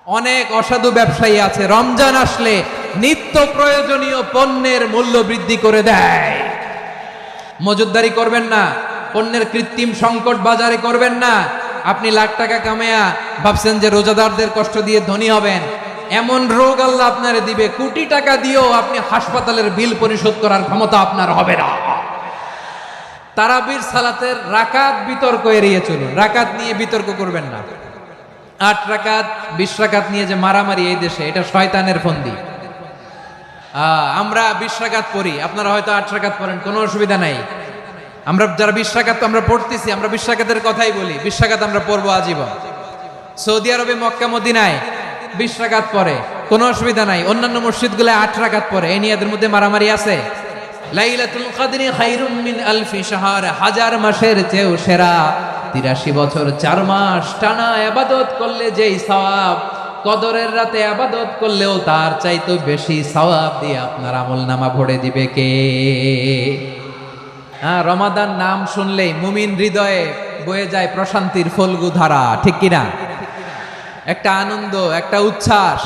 অনেক অসাধু ব্যবসায়ী আছে রমজান আসলে নিত্য প্রয়োজনীয় পণ্যের মূল্য বৃদ্ধি করে দেয়। মজুতদারি করবেন না, পণ্যের কৃত্রিম সংকট বাজারে করবেন না। আপনি লাখ টাকা কামায়া ভাবছেন যে রোজাদারদের কষ্ট দিয়ে ধনী হবেন, এমন রোগ আল্লাহ আপনারে দিবে, কোটি টাকা দিয়েও আপনি হাসপাতালের বিল পরিশোধ করার ক্ষমতা আপনার হবে না। তারাবির সালাতের রাকাত বিতর্ক এড়িয়ে চলুন, রাকাত নিয়ে বিতর্ক করবেন না। 8 রাকাত 20 রাকাত নিয়ে যে মারামারি এই দেশে, এটা শয়তানের ফন্দি। আমরা 20 রাকাত পড়ি, আপনারা হয়তো 8 রাকাত পড়েন, কোনো অসুবিধা নাই। আমরা যারা 20 রাকাত তো আমরা পড়তেছি, আমরা 20 রাকাতের কথাই বলি, 20 রাকাত আমরা পড়বো আজীবন। সৌদি আরবে মক্কা মদিনায় 20 রাকাত পড়ে, কোনো অসুবিধা নাই। অন্যান্য মসজিদগুলো 8 রাকাত পড়ে, এই নিয়ে এদের মধ্যে মারামারি আছে? লাইলাতুল কদরি খায়রুম মিন আলফি শাহর, হাজার মাসের চেয়েও সেরা। 83 বছর 4 মাস টানা ইবাদত করলে যেই সওয়াব, কদরের রাতে ইবাদত করলেও তার চাইতে বেশি সওয়াব দিয়ে আপনার আমলনামা ভরে দিবে কে? রমাদান নাম শুনলেই মুমিন হৃদয়ে বয়ে যায় প্রশান্তির ফল্গু ধারা, ঠিক কিনা? একটা আনন্দ, একটা উচ্ছ্বাস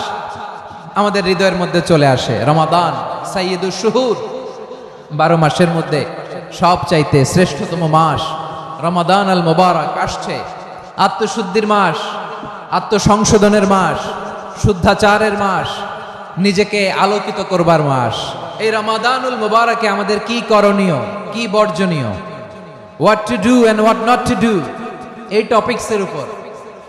আমাদের হৃদয়ের মধ্যে চলে আসে। রমাদান সাইয়্যিদুশ শুহুর, 12 মাসের মধ্যে সব চাইতে শ্রেষ্ঠতম মাস রমাদান আল মুবারক আসছে। আত্মশুদ্ধির মাস, আত্মসংশোধনের মাস, শুদ্ধাচারের মাস, নিজেকে আলোকিত করবার মাস। এই রমাদানুল মুবারকে আমাদের কি করণীয়, কি বর্জনীয়, what to do and what not to do, এই টপিকসের উপর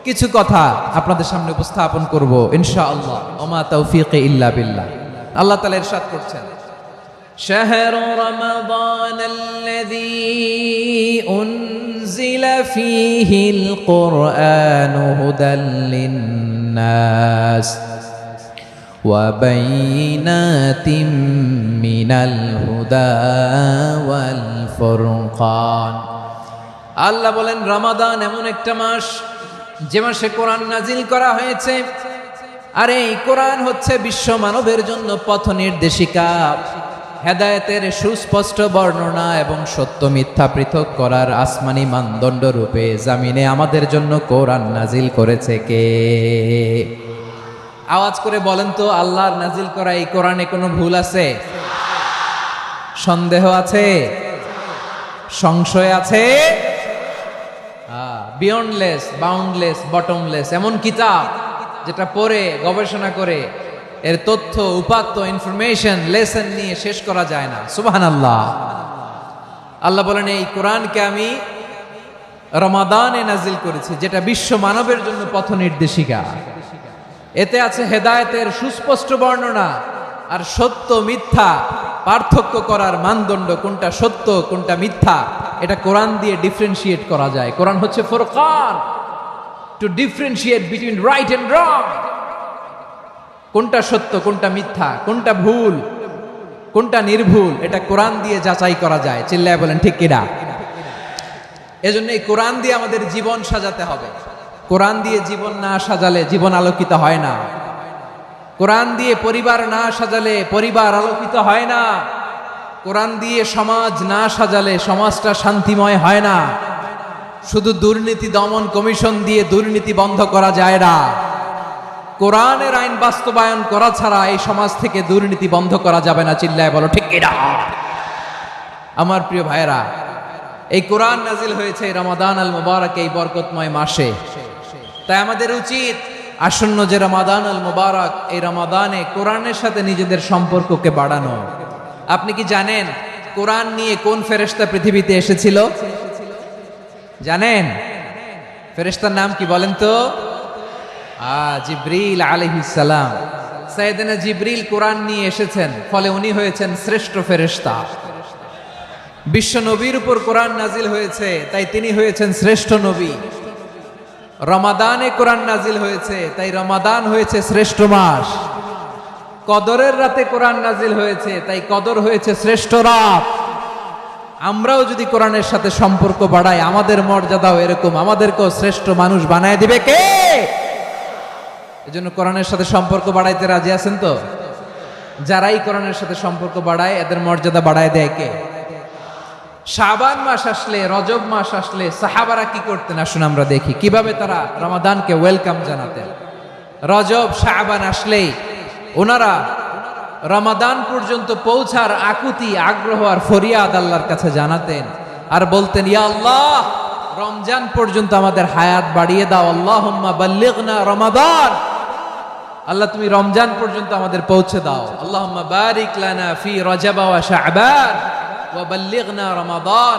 কিছু কথা আপনাদের সামনে উপস্থাপন করব ইনশাআল্লাহ। ওমা তাওফীকি ইল্লা বিল্লাহ। আল্লাহ তাআলা ইরশাদ করছেন, شهر رمضان الذي أنزل فيه القرآن هدى للناس وبينات من الهدى والفرقان। আল্লাহ বলেন রমাদান এমন একটা মাস যে মাসে কোরআন নাজিল করা হয়েছে। আর এই কোরআন হচ্ছে বিশ্ব মানবের জন্য পথ নির্দেশিকা, হেদায়েতের সুস্পষ্ট বর্ণনা এবং সত্য মিথ্যা পৃথক করার আসমানি মানদণ্ড রূপে জামিনে আমাদের জন্য কোরআন নাজিল করেছে কে? আওয়াজ করে বলেন তো, আল্লাহর নাজিল করা এই কোরআনে কোনো ভুল আছে? সন্দেহ আছে? সংশয় আছে? বিয়ন্ডলেস, বাউন্ডলেস, বটমলেস এমন কিতাব যেটা পড়ে গবেষণা করে এর তথ্য, উপাত্ত, ইনফরমেশন, লেসন নিয়ে শেষ করা যায় না। সুবহানাল্লাহ। আল্লাহ বলেন এই কোরআনকে আমি রমাদানে নাজিল করেছি, যেটা বিশ্ব মানবের জন্য পথ নির্দেশিকা। এতে আছে হেদায়েতের সুস্পষ্ট বর্ণনা আর সত্য মিথ্যা পার্থক্য করার মানদণ্ড, কোনটা সত্য কোনটা মিথ্যা এটা কোরআন দিয়ে ডিফারেন্সিয়েট করা যায়। কোরআন হচ্ছে ফুরকান, to differentiate between right and wrong. কোনটা সত্য কোনটা মিথ্যা, কোনটা ভুল কোনটা নির্ভুল, এটা কোরআন দিয়ে যাচাই করা যায়। চিল্লায় বলেন ঠিক কিনা? এজন্য এই কোরআন দিয়ে আমাদের জীবন সাজাতে হবে। কোরআন দিয়ে জীবন না সাজালে জীবন আলোকিত হয় না। কোরআন দিয়ে পরিবার না সাজালে পরিবার আলোকিত হয় না। কোরআন দিয়ে সমাজ না সাজালে সমাজটা শান্তিময় হয় না। শুধু দুর্নীতি দমন কমিশন দিয়ে দুর্নীতি বন্ধ করা যায় না। কোরআনের আইন বাস্তবায়ন করা ছাড়া এই সমাজ থেকে দুর্নীতি বন্ধ করা যাবে না। চিল্লায় বলো ঠিক কিনা? আমার প্রিয় ভাইরা, এই কোরআন নাজিল হয়েছে রমাদান আল মুবারক, এই বরকতময় মাসে। তাই আমাদের উচিত আসন্ন যে রমাদান আল মুবারক, এই রমাদানে কোরআনের সাথে নিজেদের সম্পর্ককে বাড়ানো। আপনি কি জানেন কোরআন নিয়ে কোন ফেরেশতা পৃথিবীতে এসেছিল? জানেন? ফেরেশতার নাম কি বলেন তো? জিবরিল আলাইহিস সালাম। সাইয়েদনা জিবরিল কোরআন নিয়ে এসেছেন, ফলে উনি হয়েছেন শ্রেষ্ঠ ফেরেশতা। বিশ্ব নবীর উপর কোরআন নাজিল হয়েছে, তাই তিনি হয়েছেন শ্রেষ্ঠ নবী। রমাদানে কোরআন নাজিল হয়েছে, তাই রমাদান হয়েছে শ্রেষ্ঠ মাস। কদরের রাতে কোরআন নাজিল হয়েছে, তাই কদর হয়েছে শ্রেষ্ঠ রাত। আমরাও যদি কোরআনের সাথে সম্পর্ক বাড়াই, আমাদের মর্যাদাও এরকম, আমাদেরকেও শ্রেষ্ঠ মানুষ বানায় দিবে কে? এজন্য কোরআনের সাথে সম্পর্ক বাড়াইতে রাজি আছেন তো? যারাই কোরআনের সাথে সম্পর্ক বাড়ায় এদের মর্যাদা বাড়ায় দেয় কে? শাবান মাস আসলে, রজব মাস আসলে সাহাবারা কি করতেন আসুন আমরা দেখি কিভাবে তারা রমাদানকে ওয়েলকাম জানাতেন। রজব শাবান আসলেই ওনারা রমাদান পর্যন্ত পৌঁছার আকুতি আগ্রহ আর ফরিয়াদ আল্লাহর কাছে জানাতেন আর বলতেন, ইয়া আল্লাহ, রমজান পর্যন্ত আমাদের হায়াত বাড়িয়ে দাও, আল্লাহুম্মা বাল্লিগনা রমাদান, আল্লাহ তুমি রমজান পর্যন্ত আমাদের পৌঁছে দাও, আল্লাহুম্মা বারিক লানা ফি রজব ওয়া শাবান ওয়া বাল্লিগনা রমাদান,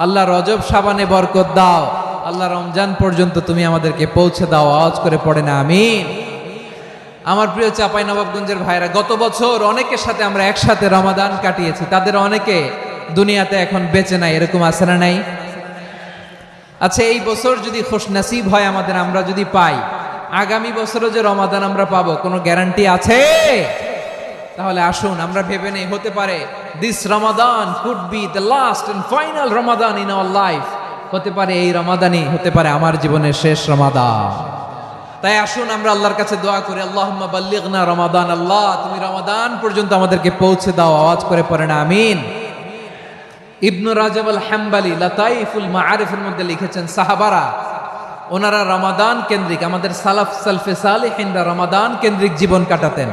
আল্লাহ রজব শাবানে বরকত দাও, আল্লাহ রমজান পর্যন্ত তুমি আমাদেরকে পৌঁছে দাও। আওয়াজ করে পড়েন আমিন। আমার প্রিয় চাঁপাইনবাবগঞ্জের ভাইরা, গত বছর অনেকের সাথে আমরা একসাথে রমাদান কাটিয়েছি, তাদের অনেকে দুনিয়াতে এখন বেঁচে নাই, এরকম আছে না নাই? আচ্ছা, এই বছর যদি খুশনসিব হয় আমাদের, আমরা যদি পাই, আগামী বছরও যে রমাদান আমরা পাবো কোনো গ্যারান্টি আছে? তাহলে আসুন আমরা ভেবে নেই, হতে পারে this Ramadan could be the last and final Ramadan in our life. হতে পারে এই রমাদানই হতে পারে আমার জীবনের শেষ রমাদান। তাই আসুন আমরা আল্লাহর কাছে দোয়া করি, আল্লাহুম্মা বাল্লিগনা রমাদান, আল্লাহ তুমি রমাদান পর্যন্ত আমাদেরকে পৌঁছে দাও। আওয়াজ করে পড়েন আমিন। ইবনু রাজব আল হাম্বালি লাতাইফুল মাআরিফের মধ্যে লিখেছেন, সাহাবারা ওনারা রমাদান কেন্দ্রিক, আমাদের সালাফ সালফে সালেহিনরা রমাদান কেন্দ্রিক জীবন কাটাতেন।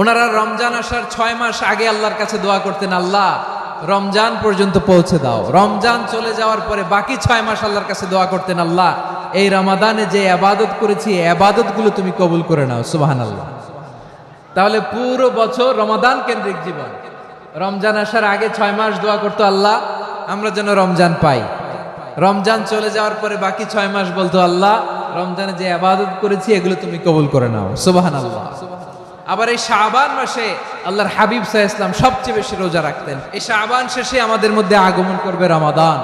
ওনারা রমজান আসার 6 মাস আগে আল্লাহর কাছে দোয়া করতেন, আল্লাহ রমজান পর্যন্ত পৌঁছে দাও। রমজান চলে যাওয়ার পরে বাকি 6 মাস আল্লাহর কাছে দোয়া করতেন, আল্লাহ এই রমাদানে যে ইবাদত করেছি এই ইবাদতগুলো তুমি কবুল করে নাও। সুবহানাল্লাহ। তাহলে পুরো বছর রমাদান কেন্দ্রিক জীবন। রমজান আসার আগে 6 মাস দোয়া করতো, আল্লাহ আমরা যেন রমজান পাই। রমজান চলে যাওয়ার পরে বাকি 6 মাস বলতো, আল্লাহ রমজানে যে ইবাদত করেছি এগুলো তুমি কবুল করে নাও। সুবহানাল্লাহ। আবার এই শাবান মাসে আল্লাহর হাবিব সাল্লাল্লাহু আলাইহি ওয়াসাল্লাম সবচেয়ে বেশি রোজা রাখতেন। এই শাবান শেষে আমাদের মধ্যে আগমন করবে রমাদান,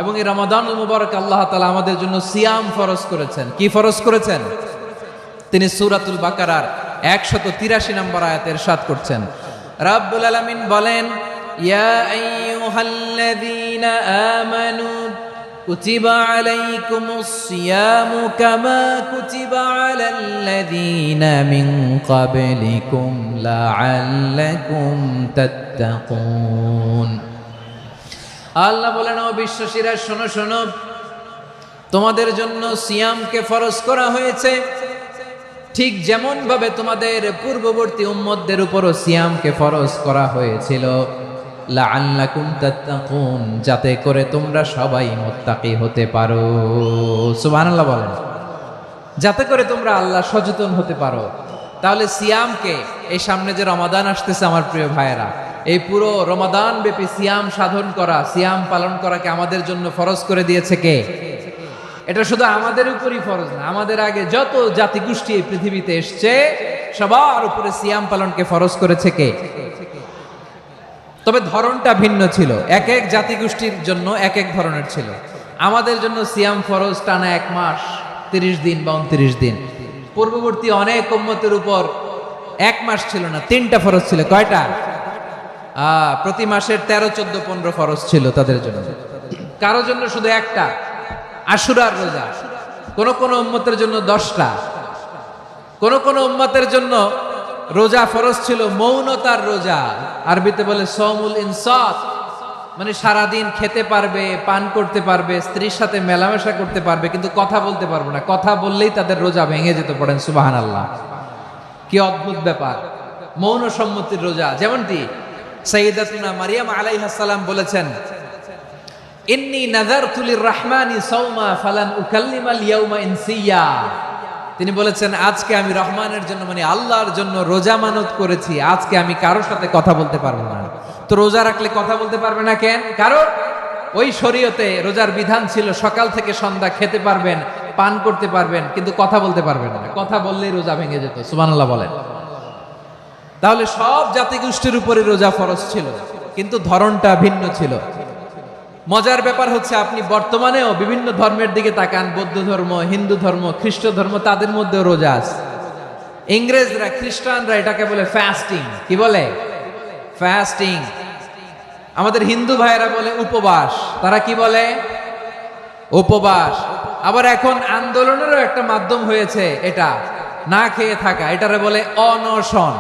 এবং এই রমাদানুল মুবারক আল্লাহ তাআলা আমাদের জন্য সিয়াম ফরজ করেছেন। কি ফরজ করেছেন? তিনি সূরাতুল বাকারার 183 নম্বর আয়াতে ইরশাদ করছেন, রাব্বুল আলামিন বলেন, ইয়া আইয়ুহাল্লাযীনা আমানু কুতিবা আলাইকুমুস সিয়ামু কামা কুতিবা আলাল্লাযীনা মিন ক্বাবলিকুম লাআল্লাকুম তাত্তাকুন। আল্লাহ বলেন, ও বিশ্বাসীরা শোনো শোনো, তোমাদের জন্য সিয়ামকে ফরজ করা হয়েছে, ঠিক যেমন ভাবে তোমাদের পূর্ববর্তী উম্মতদের উপরও সিয়ামকে ফরজ করা হয়েছিল, লাআল্লাকুম তাত্তাকুন, যাতে করে তোমরা সবাই মুত্তাকি হতে পারো। সুবহানাল্লাহ বলেন, যাতে করে তোমরা আল্লাহ সচেতন হতে পারো। তাহলে সিয়ামকে, এই সামনে যে রমাদান আসতেছে আমার প্রিয় ভাইয়েরা, এই পুরো রমাদান ব্যাপী সিয়াম সাধন করা, সিয়াম পালন করাকে আমাদের জন্য ফরজ করে দিয়েছে কে? এটা শুধু আমাদের উপরই ফরজ না, আমাদের আগে যত জাতিগোষ্ঠী এই পৃথিবীতে এসছে সবার উপরে সিয়াম পালনকে ফরজ করেছে কে? তবে ধরনটা ভিন্ন ছিল, এক এক জাতিগোষ্ঠীর জন্য এক এক ধরনের ছিল। আমাদের জন্য সিয়াম ফরজ টানা 1 মাস 30 দিন বা 29 দিন। পূর্ববর্তী অনেক উম্মতের উপর 1 মাস ছিল না, 3টা ফরজ ছিল। কয়টা? প্রতি মাসের 13, 14, 15 ফরজ ছিল তাদের জন্য। কারো জন্য শুধু একটা, আশুরার রোজা। কোন কোন উম্মতের জন্য 10টা। কোন কোন উম্মতের জন্য রোজা ফরজ ছিল মৌনতার রোজা, আরবিতে বলে সওমুল ইনসাত, মানে সারাদিন খেতে পারবে, পান করতে পারবে, স্ত্রীর সাথে মেলামেশা করতে পারবে, কিন্তু কথা বলতে পারবে না। কথা বললেই তাদের রোজা ভেঙে যেত। পড়েন সুবহানাল্লাহ। কি অদ্ভুত ব্যাপার, মৌন সম্মতির রোজা। যেমনটি সাইয়্যিদাতুনা মারিয়াম আলাইহাস সালাম বলেছেন, ইন্নী নাযারতু লির-রাহমানি সাওমা ফালান উকাল্লিমাল ইয়াওমা ইনসিয়া। তিনি বলেছেন, আজকে আমি রহমানের জন্য, মানে আল্লাহর জন্য রোজা মানত করেছি, আজকে আমি কারোর সাথে কথা বলতে পারবো না। তো রোজা রাখলে কথা বলতে পারবে না কেন? কারণ ওই শরীয়তে রোজার বিধান ছিল সকাল থেকে সন্ধ্যা খেতে পারবেন, পান করতে পারবেন, কিন্তু কথা বলতে পারবেন না। কথা বললেই রোজা ভেঙে যেত। সুবহানাল্লাহ বলেন। তাহলে সব জাতিগোষ্ঠীর উপরে রোজা ফরজ ছিল, কিন্তু ধরনটা ভিন্ন ছিল। মজার ব্যাপার হচ্ছে, আপনি বর্তমানেও বিভিন্ন ধর্মের দিকে তাকান, বৌদ্ধ ধর্ম, হিন্দু ধর্ম, খ্রিস্ট ধর্ম, তাদের মধ্যেও রোজা আছে। ইংরেজরা, খ্রিস্টানরা এটাকে বলে ফাস্টিং। কি বলে? ফাস্টিং। আমাদের হিন্দু ভাইয়েরা বলে উপবাস। তারা কি বলে? উপবাস। আবার এখন আন্দোলনেরও একটা মাধ্যম হয়েছে এটা, না খেয়ে থাকা, এটারে বলে অনশন।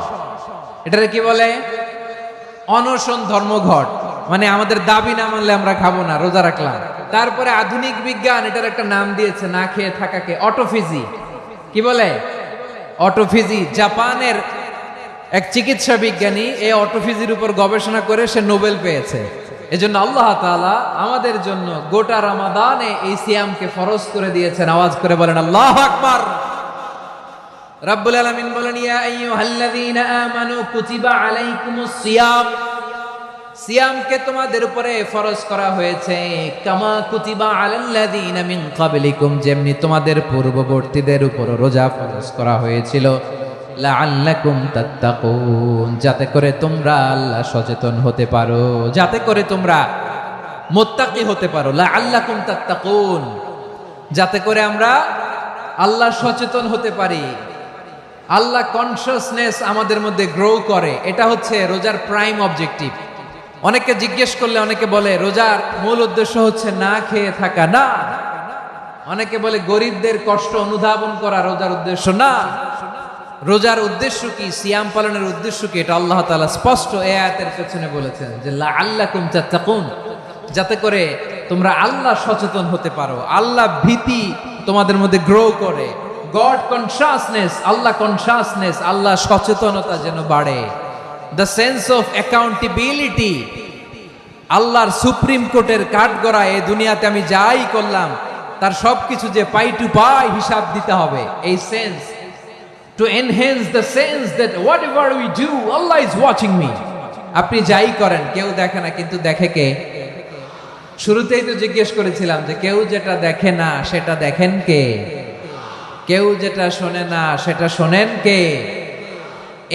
এটারে কি বলে? অনশন ধর্মঘট। মানে আমাদের দাবি না মানলে আমরা খাবো না, রোজা রাখলাম। তারপরে আধুনিক বিজ্ঞান এটার একটা নাম দিয়েছে না খেয়ে থাকাকে, অটোফিজি। কি বলে? অটোফিজি, জাপানের এক চিকিৎসা বিজ্ঞানী এই অটোফিজির উপর গবেষণা করে সে নোবেল পেয়েছে। এজন্য আল্লাহ তাআলা আমাদের জন্য গোটা রমাদানে এই সিয়ামকে ফরজ করে দিয়েছেন। আওয়াজ করে বলেন আল্লাহু আকবার। রাব্বুল আলামিন বলেন, ইয়া আইয়ুহাল্লাযীনা আমানু কুতিবা আলাইকুমুস সিয়াম, সিয়ামকে তোমাদের উপরে ফরজ করা হয়েছে, কামা কুতিবা আলাল্লাযীনা মিন ক্বাবলিকুম, যেমনি তোমাদের পূর্ববর্তীদের উপর রোজা ফরজ করা হয়েছিল, লাআল্লাকুম তাত্তাকুন, যাতে করে তোমরা আল্লাহ সচেতন হতে পারো, যাতে করে তোমরা মুত্তাকি হতে পারো। লাআল্লাকুম তাত্তাকুন, যাতে করে আমরা আল্লাহ সচেতন হতে পারি, আল্লাহ কনসিয়াসনেস আমাদের মধ্যে গ্রো করে। এটা হচ্ছে রোজার প্রাইম অবজেক্টিভ। অনেকে জিজ্ঞেস করলে অনেকে বলে রোজার মূল উদ্দেশ্য হচ্ছে না খেয়ে থাকা। না, অনেকে বলে গরিবদের কষ্ট অনুধাবন করা রোজার উদ্দেশ্য। না, রোজার উদ্দেশ্য কি, সিয়াম পালনের উদ্দেশ্য কি, এটা আল্লাহ তাআলা স্পষ্ট এই আয়াতের পেছনে বলেছেন যে লাআল্লাকুম তাত্তাকুন, যাতে করে তোমরা আল্লাহ সচেতন হতে পারো, আল্লাহ ভীতি তোমাদের মধ্যে গ্রো করে, গড কনসিয়াসনেস, আল্লাহ কনসিয়াসনেস, আল্লাহ সচেতনতা যেন বাড়ে, দ্য সেন্স অফ অ্যাকাউন্টেবিলিটি, আল্লাহর সুপ্রিম কোর্টের কাঠগড়া এই দুনিয়াতে আমি যাই করলাম তার সবকিছু যে পাই টু পাই হিসাব দিতে হবে, এই sense, to enhance the sense that whatever we do, Allah is watching me. আপনি যাই করেন কেউ দেখে না, কিন্তু দেখে কে? শুরুতেই তো জিজ্ঞেস করেছিলাম যে কেউ যেটা দেখে না সেটা দেখেন কে? কেউ যেটা শোনে না সেটা শোনেন কে?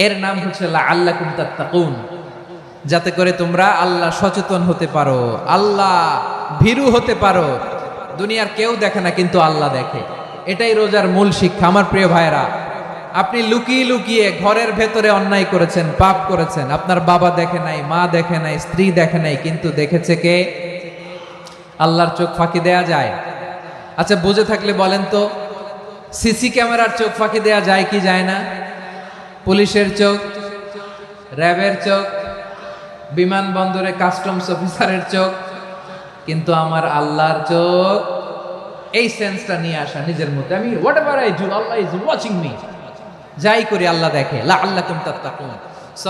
এর নাম হচ্ছে লাআল্লাকুম তাত্তাকুন, যাতে করে তোমরা আল্লাহ সচেতন হতে পারো, আল্লাহ ভীরু হতে পারো। দুনিয়ার কেউ দেখে না, কিন্তু আল্লাহ দেখে। এটাই রোজার মূল শিক্ষা। আমার প্রিয় ভাইরা, আপনি লুকিয়ে লুকিয়ে ঘরের ভেতরে অন্যায় করেছেন, পাপ করেছেন, আপনার বাবা দেখে নাই, মা দেখে নাই, স্ত্রী দেখে নাই, কিন্তু দেখেছে কে? আল্লাহর চোখ ফাঁকি দেয়া যায়? আচ্ছা, বুঝে থাকলে বলেন তো, সিসি ক্যামেরার চোখ ফাঁকি দেয়া যায় কি যায় না? পুলিশের চোখ, র্যাবের চোখ, বিমানবন্দরে কাস্টমস অফিসারের চোখ, কিন্তু আমার আল্লাহর চোখ। এই সেন্সটা নিয়ে আসা নিজের মধ্যে, আমি what ever I do, Allah is watching me, যাই করি আল্লাহ দেখে। লাআল্লাকুম তাত্তাকুন।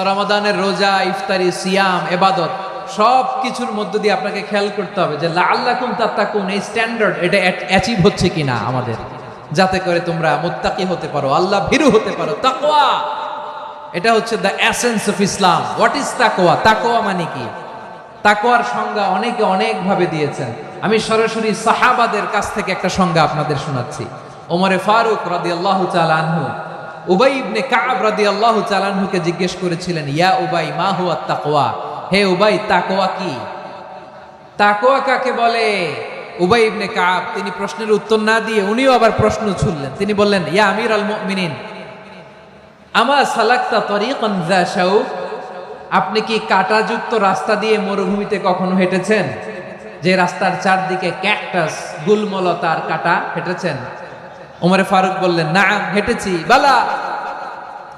রমাদানের রোজা, ইফতারি, সিয়াম, ইবাদত সব কিছুর মধ্য দিয়ে আপনাকে খেয়াল করতে হবে যে লাআল্লাকুম তাত্তাকুন এই স্ট্যান্ডার্ড এটা অ্যাচিভ হচ্ছে কিনা আমাদের, যাতে করে তোমরা মুত্তাকি হতে পারো, আল্লাহ ভীরু হতে পারো। তাকওয়া, এটা হচ্ছে the essence of Islam. What is তাকওয়া? তাকওয়া মানে কি? তাকওয়ার সংজ্ঞা অনেকে অনেক ভাবে দিয়েছেন। আমি সরাসরি সাহাবাদের কাছ থেকে একটা সংজ্ঞা আপনাদের শোনাচ্ছি। ওমরে ফারুক রাদিয়াল্লাহু তাআলা আনহু উবাই ইবনে কাব রাদিয়াল্লাহু তাআলা আনহুকে জিজ্ঞেস করেছিলেন, ইয়া উবাই মা হুয়া তাকওয়া, হে উবাই তাকওয়া কি? তাকওয়া কাকে বলে? উবাই ইবনে কাব তিনি প্রশ্নের উত্তর না দিয়ে উনিও আবার প্রশ্ন ছুড়লেন। তিনি বললেন, ইয়া আমিরাল মুমিনিন, আমা সালাকতা তরিকান যা শাউক, আপনি কি কাঁটাযুক্ত রাস্তা দিয়ে মরুভূমিতে কখনো হেঁটেছেন? যে রাস্তার চারদিকে ক্যাকটাস, গুলমলতার কাঁটা, হেঁটেছেন? ওমরে ফারুক বললেন, না হেঁটেছি। বালা,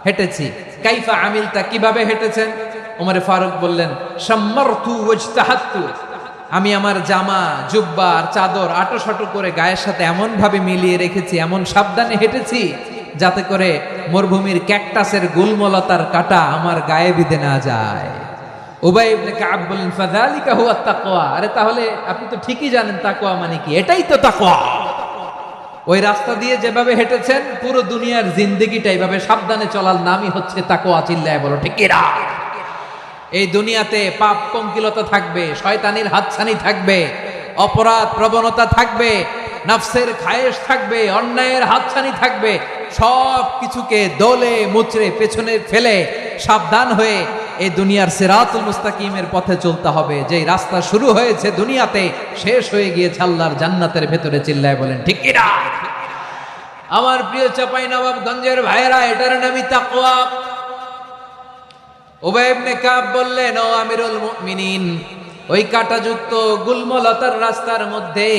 হেঁটেছি। কাইফা আমিলতা, কিভাবে হেঁটেছেন? ওমরে ফারুক বললেন, শাম্মারতু ওয়াজতাহাতু, আমি আমার জামা, জুব্বা আর চাদর আটোসাটো করে গায়ের সাথে এমন ভাবে মিলিয়ে রেখেছি, এমন সাবধানে হেঁটেছি যাতে করে মরুভূমির ক্যাকটাসের গুলমলতার কাঁটা আমার গায়ে বিঁধে না যায়। উবাই ইবনে কাব বললেন, ফাযালিকা হুয়া তাকওয়া, আরে তাহলে আপনি তো ঠিকই জানেন তাকওয়া মানে কি, এটাই তো তাকওয়া। ওই রাস্তা দিয়ে যেভাবে হেঁটেছেন পুরো দুনিয়ার জিন্দেগিটা এইভাবে সাবধানে চলার নামই হচ্ছে তাকওয়া। চিল্লায় বলো ঠিক কিনা? এই দুনিয়াতে পাপ পঙ্কিলতা থাকবে, শয়তানির হাতছানি থাকবে, অপরাধ প্রবণতা থাকবে, নফসের খায়েশ থাকবে, অন্যায়ের হাতছানি থাকবে। সব কিছুকে দোলে মুচড়ে পেছনে ফেলে সাবধান হয়ে এই দুনিয়ার সিরাতুল মুস্তাকিমের পথে চলতে হবে। যেই রাস্তা শুরু হয়েছে দুনিয়াতে, শেষ হয়ে গিয়েছে আল্লাহর জান্নাতের ভেতরে। চিল্লায় বলেন ঠিক কিনা? আমার প্রিয় চাঁপাইনবাবগঞ্জের ভাইয়েরা, এটার নামই তাকওয়া। উবাই ইবনে কাব বললেন, ও আমিরুল মুমিনিন, ওই কাঁটাযুক্ত গুলমলতার রাস্তার মধ্যে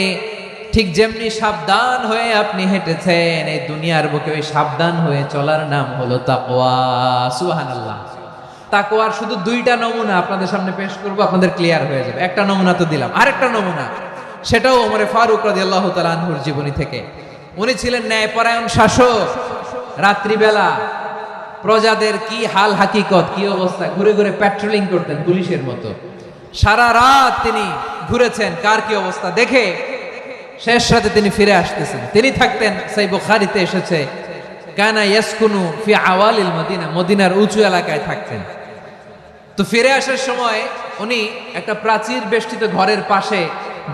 ঠিক যেমনি সাবধান হয়ে আপনি হেঁটেছেন, এই দুনিয়ার বুকে ওই সাবধান হয়ে চলার নাম হলো তাকওয়া। সুবহানাল্লাহ। তাকওয়ার শুধু দুইটা নমুনা আপনাদের সামনে পেশ করব, আপনাদের ক্লিয়ার হয়ে যাবে। একটা নমুনা তো দিলাম, আরেকটা নমুনা, সেটাও ওমরে ফারুক রাদিয়াল্লাহু তাআলা আনহুর জীবনী থেকে। উনি ছিলেন ন্যায়পরায়ণ শাসক, রাত্রিবেলা প্রজাদের কি হাল হাকিকত, কি অবস্থা, ঘুরে ঘুরে প্যাট্রোলিং করতেন পুলিশের মতো। সারা রাত তিনি ঘুরেছেন কার কি অবস্থা দেখে শেষ রাতে তিনি ফিরে আসতেছেন। তিনি থাকতেন, সেই বুখারীতে এসেছে, কানা ইয়াসকুনু ফি আওয়ালিল মদিনা, মদিনার উঁচু এলাকায় থাকতেন। তো ফিরে আসার সময় উনি একটা প্রাচীর বেষ্টিত ঘরের পাশে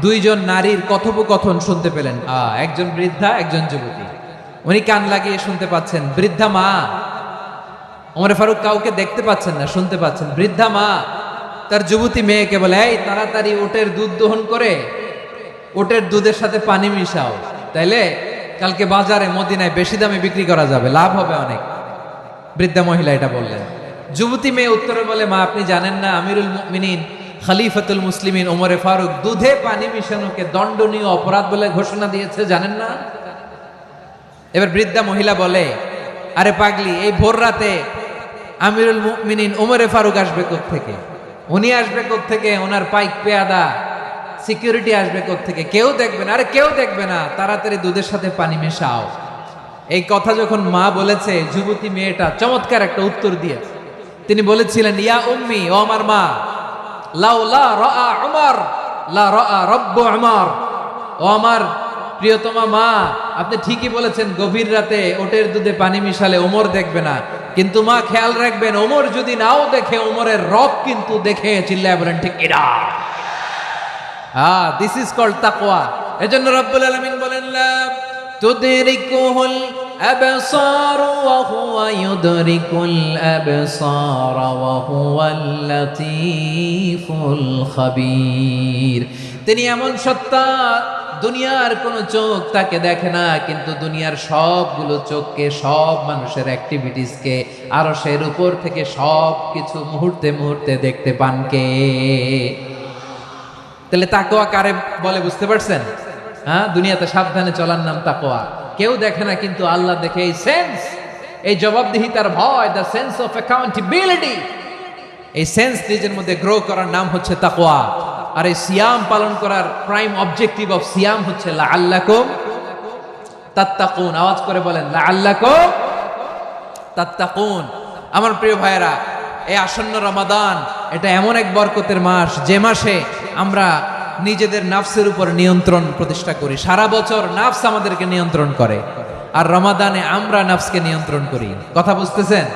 দুইজন নারীর কথোপকথন শুনতে পেলেন। একজন বৃদ্ধা, একজন যুবতী। উনি কান লাগিয়ে শুনতে পাচ্ছেন। বৃদ্ধা মা, ওমরে ফারুক কাউকে দেখতে পাচ্ছেন না, শুনতে পাচ্ছেন। বৃদ্ধা মা তার যুবতী মেয়েকে বলে, এই তাড়াতাড়ি উটের দুধ দহন করে উটের দুধের সাথে পানি মিশাও, তাইলে কালকে বাজারে মদিনায় বেশি দামে বিক্রি করা যাবে, লাভ হবে অনেক। বৃদ্ধা মহিলা এটা বললেন। যুবতী মেয়ে উত্তরে বলে, মা আপনি জানেন না আমিরুল মুমিনিন খলিফাতুল মুসলিমিন ওমরে ফারুক দুধে পানি মিশানোকে দণ্ডনীয় অপরাধ বলে ঘোষণা দিয়েছে, জানেন না? এবার বৃদ্ধা মহিলা বলে, আরে পাগলি, এই ভোর রাতে আমিরুল মুমিনিন ওমরে ফারুক আসবে কোত্থেকে? উনি আসবে কোত্থেকে? ওনার পাইক পেয়াদা সিকিউরিটি আসবে কোত্থেকে? কেউ দেখবে না। আরে কেউ দেখবে না, তাড়াতাড়ি দুধের সাথে পানি মেশাও। এই কথা যখন মা বলেছে, যুবতী মেয়েটা চমৎকার একটা উত্তর দিয়েছে। তিনি বলেছিলেন, ইয়া উম্মি, ও আমার মা, লাউলা রাআ উমর লা রাআ রব্বু উমর। ও আমার প্রিয়তমা মা, আপনি ঠিকই বলেছেন, গভীর রাতে ওটের দুধে পানি মিশালে ওমর দেখবে না, কিন্তু মা খেয়াল রাখবেন, ওমর যদি নাও দেখে, ওমরের রব কিন্তু দেখে। চিল্লায় বলেন ঠিক কিনা? দিস ইজ কল্ড তাকওয়া। এজন্য রব্বুল আলামিন বলেন, লা তুদরিকুহুল আবসার ওয়া হুয়া ইউদরিকুল আবসার ওয়া হুয়াল লাতীফুল খাবীর। তিনি এমন সত্তা, দুনিয়ার কোন চোখ তাকে দেখে না, কিন্তু দুনিয়ার সবগুলো চোখকে, সব মানুষের অ্যাক্টিভিটিসকে আরশের উপর থেকে সব কিছু মুহূর্তে মুহূর্তে দেখতে পান কে? তাহলে তাকওয়া কারে বলে বুঝতে পারছেন? দুনিয়াতে সাবধানে চলার নাম তাকওয়া। কেউ দেখে না, কিন্তু আল্লাহ দেখে। এই সেন্স, এই জবাবদিহিতার ভয়, দ্য সেন্স অফ অ্যাকাউন্টেবিলিটি, এই সেন্স নিজের মধ্যে গ্রো করার নাম হচ্ছে তাকওয়া। আর এই সিয়াম পালন করার প্রাইম অবজেক্টিভ অফ সিয়াম হচ্ছে লাআল্লাকুম তাত্তাকুন। আওয়াজ করে বলেন, লাআল্লাকুম তাত্তাকুন। আমার প্রিয় ভাইয়েরা, এই আসন্ন রমাদান, এটা এমন এক বরকতের মাস, যে মাসে আমরা নিজেদের নাফসের উপর নিয়ন্ত্রণ প্রতিষ্ঠা করি। সারা বছর নাফস আমাদেরকে নিয়ন্ত্রণ করে, আর রমাদানে আমরা নাফসকে নিয়ন্ত্রণ করি। কথা বুঝতেছেন?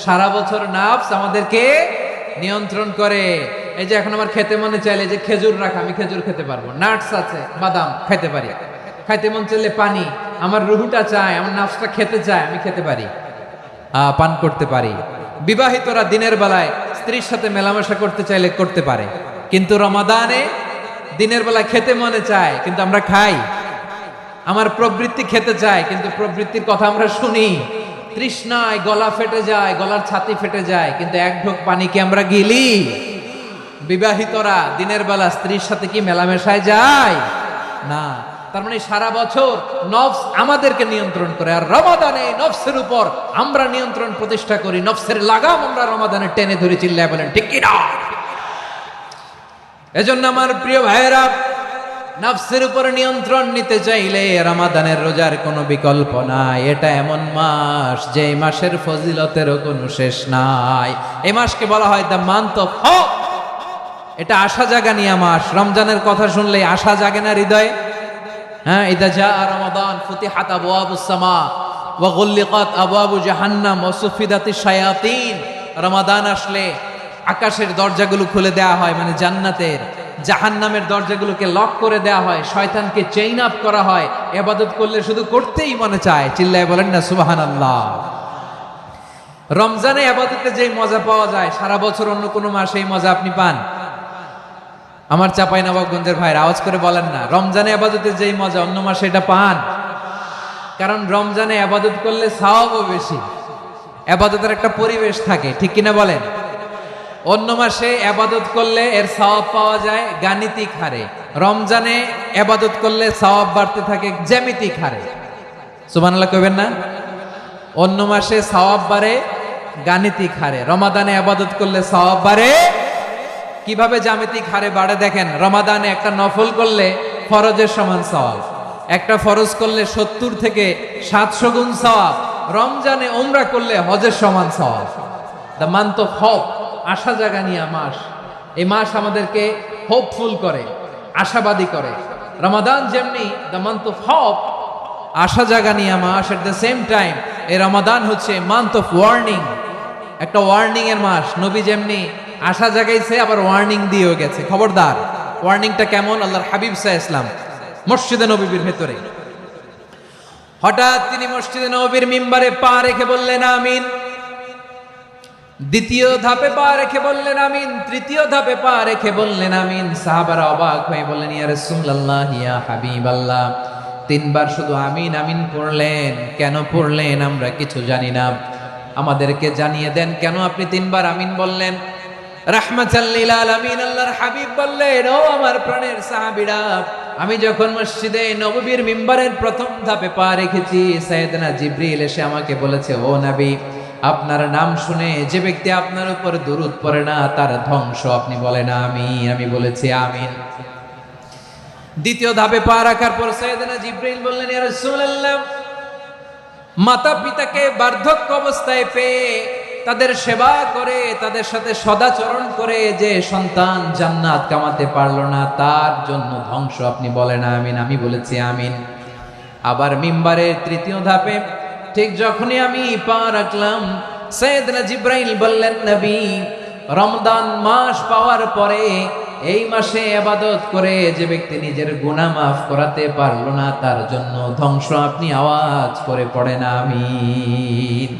সারা বছর নাফস আমাদেরকে নিয়ন্ত্রণ করে। এই যে এখন আমার খেতে মনে চাইলে যে খেজুর রাখা, আমি খেজুর খেতে পারবো, নাটস আছে, বাদাম খেতে পারি। খাইতে মন চাইলে পানি, আমার রুহুটা চায়, আমার নাফসটা খেতে চায়, আমি খেতে পারি, পান করতে পারি। বিবাহিতরা দিনের বেলায় স্ত্রীর সাথে মেলামেশা করতে চাইলে করতে পারে, কিন্তু রমাদানে দিনের বেলায় খেতে মনে চায়, কিন্তু আমরা খাই। আমার প্রবৃত্তি খেতে চায়, কিন্তু প্রবৃত্তির কথা আমরা শুনি। তৃষ্ণায় গলা ফেটে যায়, গলার ছাতি ফেটে যায়, কিন্তু এক ঢোক পানি কি আমরা গিলি? বিবাহিতরা দিনের বেলা স্ত্রীর সাথে কি মেলামেশায় যায়? না। তার মানে সারা বছর নফস আমাদেরকে নিয়ন্ত্রণ করে, আর রমাদানে নফসের উপর আমরা নিয়ন্ত্রণ প্রতিষ্ঠা করি। নফসের লাগাম আমরা রমাদানে টেনে ধরে। চিল্লায় বলেন ঠিক কি না? এজন্য আমার প্রিয় ভাইয়েরা, নফসের উপর নিয়ন্ত্রণ নিতে চাইলে রমাদানের রোজার কোনো বিকল্প নাই। এটা এমন মাস, যে মাসের ফজিলতেরও কোনো শেষ নাই। এই মাসকে বলা হয় দ্য মান্থ অফ হোপ। এটা আশা জাগানিয়া মাস। রমজানের কথা শুনলে আশা জাগে না হৃদয়ে? ইদা জাআ রমাদান ফুতিহাত আবওয়াবুস সামা ওয়া গুল্লিকাত আবওয়াবু জাহান্নাম ওয়া সুফিদাতিশ শায়াতিন। রমাদান আসলে আকাশের দরজাগুলো খুলে দেয়া হয়, মানে জান্নাতের। জাহান্নামের দরজাগুলোকে লক করে দেয়া হয়, শয়তানকে চেইন আপ করা হয়। ইবাদত করলে শুধু করতেই মনে চায়। চিল্লায় বলেন না সুবহানাল্লাহ। রমজানে ইবাদতে যেই মজা পাওয়া যায়, সারা বছর অন্য কোনো মাসে এই মজা আপনি পান? আমার চাঁপাইনবাবগঞ্জের ভাইরা আওয়াজ করে বলেন না, রমজানে ইবাদতে যেই মজা অন্য মাসে এটা পান? কারণ রমজানে ইবাদত করলে সওয়াবও বেশি, ইবাদতের একটা পরিবেশ থাকে, ঠিক কিনা বলেন? অন্য মাসে ইবাদত করলে এর সওয়াব পাওয়া যায় গাণিতিক হারে, রমজানে ইবাদত করলে সওয়াব বাড়তে থাকে জ্যামিতিক হারে। সুবহানাল্লাহ কইবেন না? অন্য মাসে সওয়াব বাড়ে গাণিতিক হারে, রমাদানে ইবাদত করলে সওয়াব বাড়ে কিভাবে জ্যামিতিক হারে বাড়ে দেখেন। রমাদানে একটা নফল করলে ফরজের সমান সওয়াব, একটা ফরজ করলে 70 থেকে 700 গুণ সওয়াব, রমজানে উমরা করলে হজের সমান সওয়াব। দ্য মান্থ অফ হোপ, আশা জাগানিয়া মাস। এই মাস আমাদেরকে হোপফুল করে, আশাবাদী করে। রমাদান যেমনি দ্য মান্থ অফ হোপ, আশা জাগানিয়া মাস, এট দ্য সেম টাইম এই রমাদান হচ্ছে মান্থ অফ ওয়ার্নিং, একটা ওয়ার্নিং এর মাস। নবী যেমনি আশা জাগাইছে আবার ওয়ার্নিং দিয়েও গেছে, খবরদার। ওয়ার্নিংটা কেমন? আল্লাহর হাবিব সাল্লাল্লাহু আলাইহি ওয়াসাল্লাম মসজিদে নববীর ভেতরে হঠাৎ তিনি মসজিদে নববীর মিম্বারে পা রেখে বললেন আমিন। দ্বিতীয় ধাপে পা রেখে বললেন আমিন, তৃতীয় ধাপে পা রেখে বললেন আমিন। সাহাবারা অবাক হয়ে বললেন, ইয়া রাসূলুল্লাহ, ইয়া হাবিবাল্লাহ, তিনবার শুধু আমিন আমিন পড়লেন, কেন পড়লেন আমরা কিছু জানি না, আমাদেরকে জানিয়ে দেন কেন আপনি তিনবার আমিন বললেন। রাহমাতাল লিল আলামিন আল্লাহর হাবিব বললেন, ও আমার প্রাণের সাহাবীরা, আমি যখন মসজিদে নববীর মিম্বারের প্রথম ধাপে পা রেখেছি, সাইয়েদনা জিবরিল এসে আমাকে বলেছে, ও নবী, আপনার নাম শুনে যে ব্যক্তি আপনার উপর দুরূদ পড়ে না তার ধ্বংস। আপনি বলেন আমিন। আমি বলেছি আমিন। দ্বিতীয় ধাপে পা রাখার পর সাইয়েদনা জিবরিল বললেন, ইয়া রাসূলুল্লাহ, মাতা পিতাকে বার্ধক্য অবস্থায় পেয়ে তাদের সেবা করে, তাদের সাথে সদাচরণ করে যে সন্তান জান্নাত কামাতে পারলো না তার জন্য ধ্বংস। আপনি বলেন আমিন। আমি বলেছি আমিন। আবার মিম্বারের তৃতীয় ধাপে ঠিক যখনই আমি পা রাখলাম, সাইয়েদনা জিবরাইল বললেন, নবী, রমজান মাস পাওয়ার পরে এই মাসে ইবাদত করে যে ব্যক্তি নিজের গুনাহ মাফ করাতে পারলো না তার জন্য ধ্বংস। আপনি আওয়াজ করে পড়েন আমিন।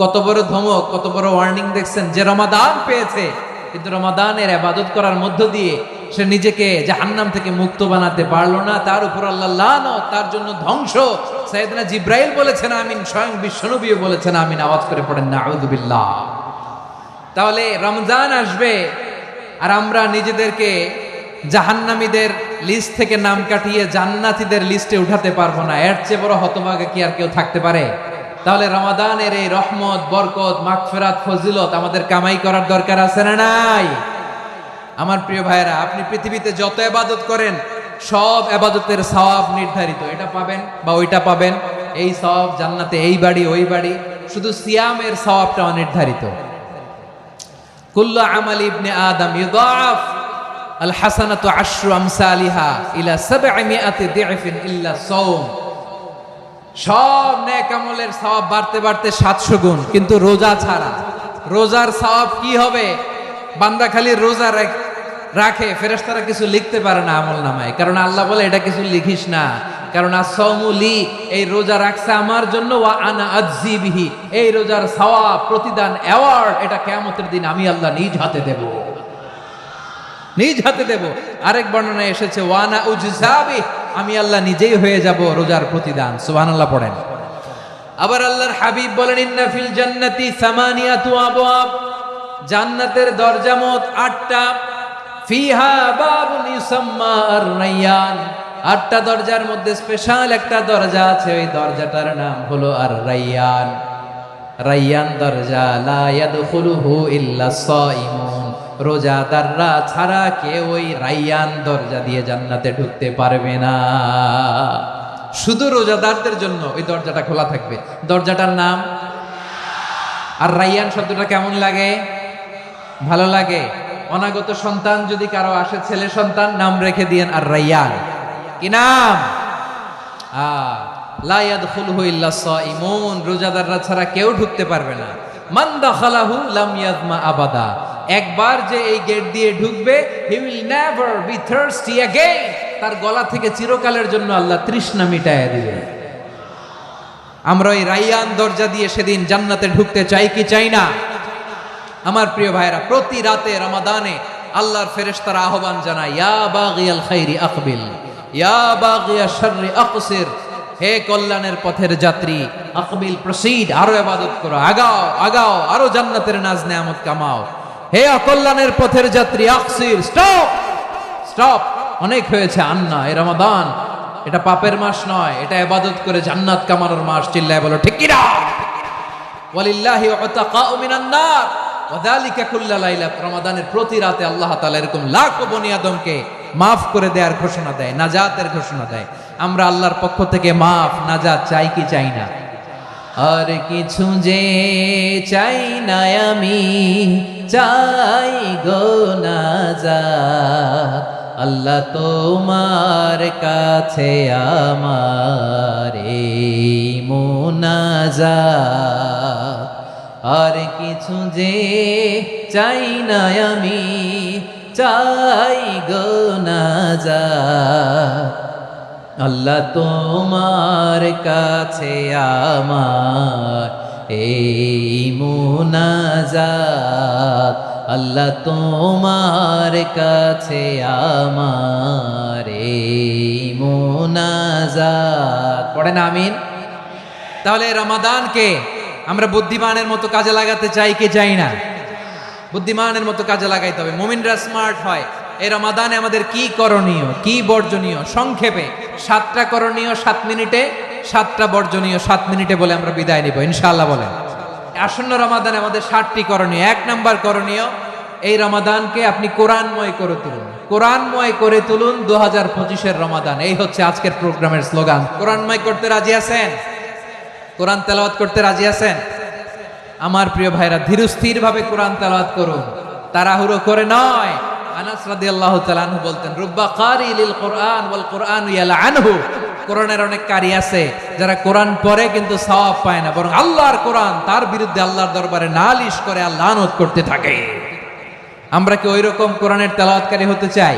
কত বড় ধমক, কত বড় ওয়ার্নিং দেখছেন। যে রমাদান পেয়েছে কিন্তু রমাদানের ইবাদত করার মধ্য দিয়ে সে নিজেকে জাহান্নাম থেকে মুক্ত বানাতে পারলো না, তার উপর আল্লাহ লানত, তার জন্য ধ্বংস। সাইয়েদনা জিবরাইল বলেছেন আমিন, স্বয়ং বিশ্বনবীও বলেছেন আমিন। আওয়াজ করে পড়েন নাউযু বিল্লাহ। তাহলে রমজান আসবে আর আমরা নিজেদেরকে জাহান্নামীদের লিস্ট থেকে নাম কাটিয়ে জান্নাতীদের লিস্টে উঠাতে পারবো না। এর চেয়ে বড় হতভাগা কি আর কেউ থাকতে পারে? তাহলে রমাদানের এই রহমত, বরকত, মাগফিরাত, ফজিলত আমাদের কামাই করার দরকার আছে না নাই? আমার প্রিয় ভাইরা, আপনি পৃথিবীতে যত ইবাদত করেন সব ইবাদতের সওয়াব নির্ধারিত। এটা পাবেন বা ওইটা পাবেন, এই সওয়াব জান্নাতে, এই বাড়ি ওই বাড়ি। শুধু সিয়ামের সওয়াবটা অনির্ধারিত। কুল্লু আমাল ইবনে আদম ইউদাআফ আল হাসানাতু আশরু আমসালিহা ইলা 700 দি'ফিন ইল্লা সাওম। সব নেক আমলের সওয়াব বাড়তে বাড়তে 700 গুণ, কিন্তু রোজা ছাড়া। রোজার সওয়াব কি হবে? বান্দা খালি রোজা রাখে, ফেরেশতারা কিছু লিখতে পারে না আমলনামায়, কারণ আল্লাহ বলে এটা কিছু লিখিস না, কারণ আস-সাওমু লি, এই রোজা রাখছে আমার জন্য, ওয়া আনা আজজি বিহি, এই রোজার সওয়াব, প্রতিদান, অ্যাওয়ার্ড এটা কিয়ামতের দিন আমি আল্লাহ নিজ হাতে দেব, নিজ হাতে দেব। আরেক বর্ণনায় এসেছে ওয়া আনা উজজাবি, আমি আল্লাহ নিজেই হয়ে যাব রোজার প্রতিদান। সুবহানাল্লাহ পড়েন। আবার আল্লাহর হাবিব বলেন, ইন্না ফিল জান্নাতি সামানিয়াতু আবওয়াব, জান্নাতের দরজা মোট 8টা। ফিহা বাবুন ইউসাম্মা আর-রায়্যান, 8টা দরজার মধ্যে স্পেশাল একটা দরজা আছে, ওই দরজাটার নাম হলো আর-রায়্যান। রায়্যান দরজা, লা ইয়াদখুলুহু ইল্লা সাইমুন, রোজাদাররা ছাড়া কেউ ওই রায়্যান দরজা দিয়ে জান্নাতে ঢুকতে পারবে না। শুধু রোজাদারদের জন্য ওই দরজাটা খোলা থাকবে। দরজাটার নাম আর রায়্যান। শব্দটা কেমন লাগে? ভালো লাগে। অনাগত সন্তান যদি কারো আসে, ছেলে সন্তান, নাম রেখে দিয়েন আর রায়্যান। কি নাম? লা ইয়াদখুলুহু ইল্লা সাইমুন, রোজাদাররা ছাড়া কেউ ঢুকতে পারবে না। মান দাখালাহু লাম ইয়াজমা আবাদা, একবার যে এই গেট দিয়ে ঢুকবে, he will never be thirsty again, তার গলা থেকে চিরকালের জন্য আল্লাহ তৃষ্ণা মিটায়া দিবে। আমরা ওই রায়্যান দরজা দিয়ে সেদিন জান্নাতে ঢুকতে চাই কি চাই না? আমার প্রিয় ভাইরা, প্রতি রাতে রমাদানে আল্লাহর ফেরেশতারা আহ্বান জানায়, ইয়া বাগিয়াল খাইরি আকবিল, ইয়া বাগিয়াশ শাররি আকসির, হে কল্যাণের পথের যাত্রী, আকবিল, প্রসিড, আরো ইবাদত করো, আগাও আগাও, আরো জান্নাতের নাজ নেয়ামত কামাও। হে অকল্যাণের পথের যাত্রী, আকসির, স্টপ স্টপ, অনেক হয়েছে। আন্না, এ রমাদান এটা পাপের মাস নয়, এটা ইবাদত করে জান্নাত কামানোর মাস। চিল্লায় বলো ঠিক কি না? ওয়ালিল্লাহি উতাকাউ মিনান নার ওয়া যালিকা কুল্লা লাইলা, রমাদানের প্রতি রাতে আল্লাহ তাআলা এরকম লাখো বনি আদমকে মাফ করে দেওয়ার ঘোষণা দেয়, নাজাতের ঘোষণা দেয়। আমরা আল্লাহর পক্ষ থেকে মাফ, নাজাত চাই কি চাই না? আর কিছু যে চাই না আমি, চাই গো নাজাত, আল্লাহ তোমার কাছে আমার এই মুনাজাত। আর কিছু যে চাই না আমি, চাই গো নাজাত, আল্লাহ তোমার কাছে আমার এই মুনাজাত, আল্লাহ তোমার কাছে আমার এই মুনাজাত। পড়েন আমিন। তাহলে রমাদানকে আমরা বুদ্ধিমানের মতো কাজে লাগাতে চাই কি চাই না? বুদ্ধিমানের মতো কাজে লাগাইতে হবে। মুমিনরা স্মার্ট হয়। এই রমাদানে আমাদের কি করণীয়, কি বর্জনীয়, সংক্ষেপে 7টা করণীয় 7 মিনিটে, 7টা বর্জনীয় 7 মিনিটে বলে আমরা বিদায় নিব ইনশাআল্লাহ। বলেন আসন্ন রমাদানে আমাদের 7টি করণীয়। 1 নাম্বার করণীয়, এই রমাদানকে আপনি কোরআনময় করে তুলুন। কোরআনময় করে তুলুন 2025-এর রমাদান। এই হচ্ছে আজকের প্রোগ্রামের স্লোগান। কোরআনময় করতে রাজি আছেন? কোরআন তেলাওয়াত করতে রাজি আছেন? আমার প্রিয় ভাইরা, ধীরস্থির ভাবে কোরআন তেলাওয়াত করুন, তাড়াহুড়ো করে নয়। আনাস রাদিয়াল্লাহু তাআলা আনহু বলতেন, রুব্বা কারি লিল কোরআন ওয়াল কোরআন ইয়ালআনহু। কোরআনের অনেক কারি আছে যারা কোরআন পড়ে কিন্তু সওয়াব পায় না, বরং আল্লাহর কোরআন তার বিরুদ্ধে আল্লাহর দরবারে নালিশ করে আর লানত করতে থাকে। আমরা কি ওইরকম কোরআনের তেলাওয়াতকারী হতে চাই?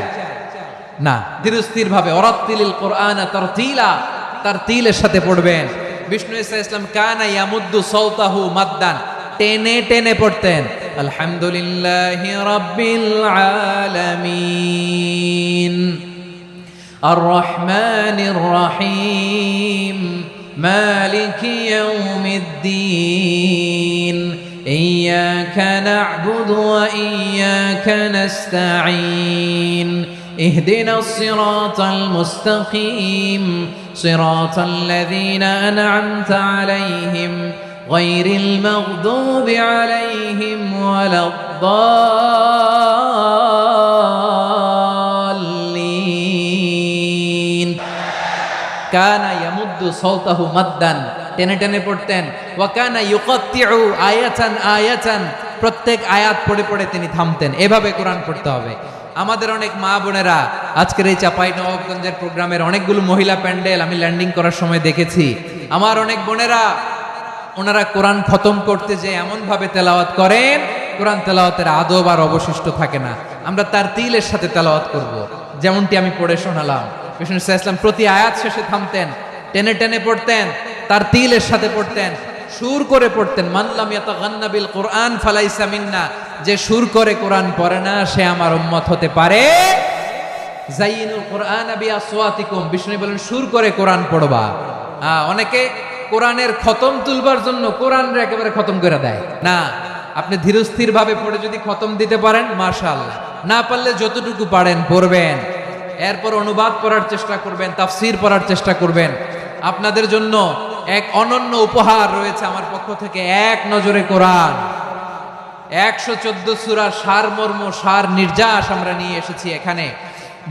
না। ধীরস্থির ভাবে ওরাত্তিলিল কোরআনা তারতিলা, তারতিলের সাথে পড়বেন। বিষ্ণু ঈসা ইসলাম কানা ইয়ামুদ্দু সাওতাহু মাদ্দান, টেনে টেনে পড়তেন। আলহামদুলিল্লাহি রাব্বিল আলামিন আর রহমানির রহিম মালিকি ইয়াউমিদ্দিন ইয়্যাকা না'বুদু ওয়া ইয়্যাকা নাস্তাঈন ইহদিনাস সিরাতাল মুস্তাকিম সিরাতাল লাযীনা আন'আমতা আলাইহিম গায়রিল মাগদুবি আলাইহিম ওয়ালাদ-দাল্লিন। কানা ইয়ামুদ্দু সাওতাহু মাদ্দান, টেনে টেনে পড়তেন। ওয়া কানা ইউকাত্তিউ আয়াতান আয়াতান, প্রত্যেক আয়াত পড়ে পড়ে তিনি থামতেন। এভাবে কোরআন পড়তে হবে। আমাদের অনেক মা বোনেরা আজকের এই চাঁপাইনবাবগঞ্জের প্রোগ্রামের অনেকগুলো মহিলা প্যান্ডেল আমি ল্যান্ডিং করার সময় দেখেছি। আমার অনেক বোনেরা ওনারা কোরআন খতম করতে যে এমন ভাবে তেলাওয়াত করেন, কোরআন তেলাওয়াতের আদব আর অবশিষ্ট থাকে না। আমরা তার তিলের সাথে তেলাওয়াত করব, যেমনটি আমি পড়ে শোনালাম। বিষ্ণু ইসলাম প্রতি আয়াত শেষে থামতেন, টেনে টেনে পড়তেন, তার তিলের সাথে পড়তেন, সুর করে পড়তেন। মানলাম ইয়াতাগান্না বিল কোরআন ফালাইসা মিন্না, যে সুর করে কোরআন পড়ে না সে আমার উম্মত হতে পারে। যাইনুল কোরআন বিআসওয়াতিকুম, বিষ্ণু বলেন সুর করে কোরআন পড়বা। অনেকে কোরআনের খতম তুলবার জন্য কোরআনরে একেবারে খতম করে দেয় না। আপনি ধীরস্থির ভাবে পড়ে যদি খতম দিতে পারেন মাশাআল্লাহ, না পারলে যতটুকু পারেন পড়বেন। এরপর অনুবাদ পড়ার চেষ্টা করবেন, তাফসীর পড়ার চেষ্টা করবেন। আপনাদের জন্য এক অনন্য উপহার রয়েছে আমার পক্ষ থেকে, এক নজরে কোরআন। 114 সূরার সারমর্ম, সার নির্যাস আমরা নিয়ে এসেছি এখানে।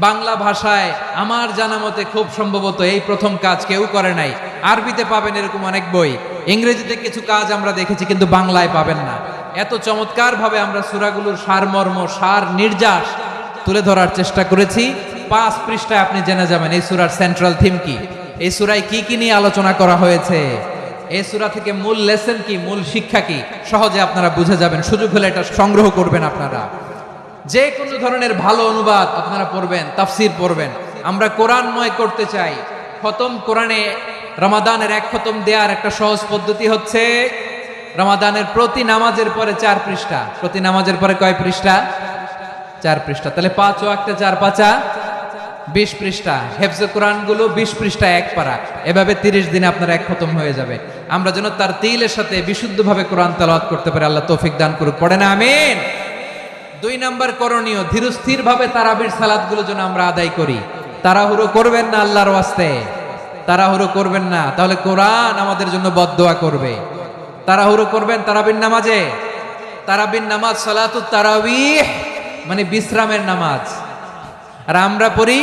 বাংলা ভাষায় আমার জানা মতে খুব সম্ভবত এই প্রথম কাজ, কেউ করে নাই। আরবিতে পাবেন এরকম অনেক বই, ইংরেজিতে কিছু কাজ আমরা দেখেছি, কিন্তু বাংলায় পাবেন না। এত চমৎকার ভাবে আমরা সূরাগুলোর সারমর্ম, সার নির্যাস তুলে ধরার চেষ্টা করেছি। 5 পৃষ্ঠায় আপনি জেনে যাবেন এই সূরার সেন্ট্রাল থিম কি, এই সূরায় কি কি নিয়ে আলোচনা করা হয়েছে, এই সূরা থেকে মূল লেসন কি, মূল শিক্ষা কি, সহজে আপনারা বুঝে যাবেন। সুযোগ হলে এটা সংগ্রহ করবেন আপনারা। যে কোনো ধরনের ভালো অনুবাদ আপনারা পড়বেন, তাফসীর পড়বেন। আমরা কোরআনময় করতে চাই। খতম কোরআনে রমাদানের 1 খতম দেওয়ার একটা সহজ পদ্ধতি হচ্ছে, রমাদানের প্রতি নামাজের পরে 4 পৃষ্ঠা। প্রতি নামাজের পরে কয় পৃষ্ঠা? 4 পৃষ্ঠা। তাহলে 5 ওয়াক্তে 4 পাঁচা 20 পৃষ্ঠা। হেফজে কোরআন গুলো 20 পৃষ্ঠা 1 পারা। এভাবে 30 দিনে আপনার 1 খতম হয়ে যাবে। আমরা যেন তার তিলের সাথে বিশুদ্ধভাবে কোরআন তেলাওয়াত করতে পারি, আল্লাহ তৌফিক দান করুক। পড়েন আমিন। 2 নাম্বার করণীয়, ধীরস্থির ভাবে তারাবির সালাতগুলো যেন আমরা আদায় করি। তাড়াহুড়ো করবেন না আল্লাহর ওয়াস্তে, তাড়াহুড়ো করবেন না, তাহলে কোরআন আমাদের জন্য বদদোয়া করবে। তাড়াহুড়ো করবেন তারাবির নামাজে। তারাবির নামাজ সালাতুত তারাবিহ মানে বিশ্রামের নামাজ, আর আমরা পড়ি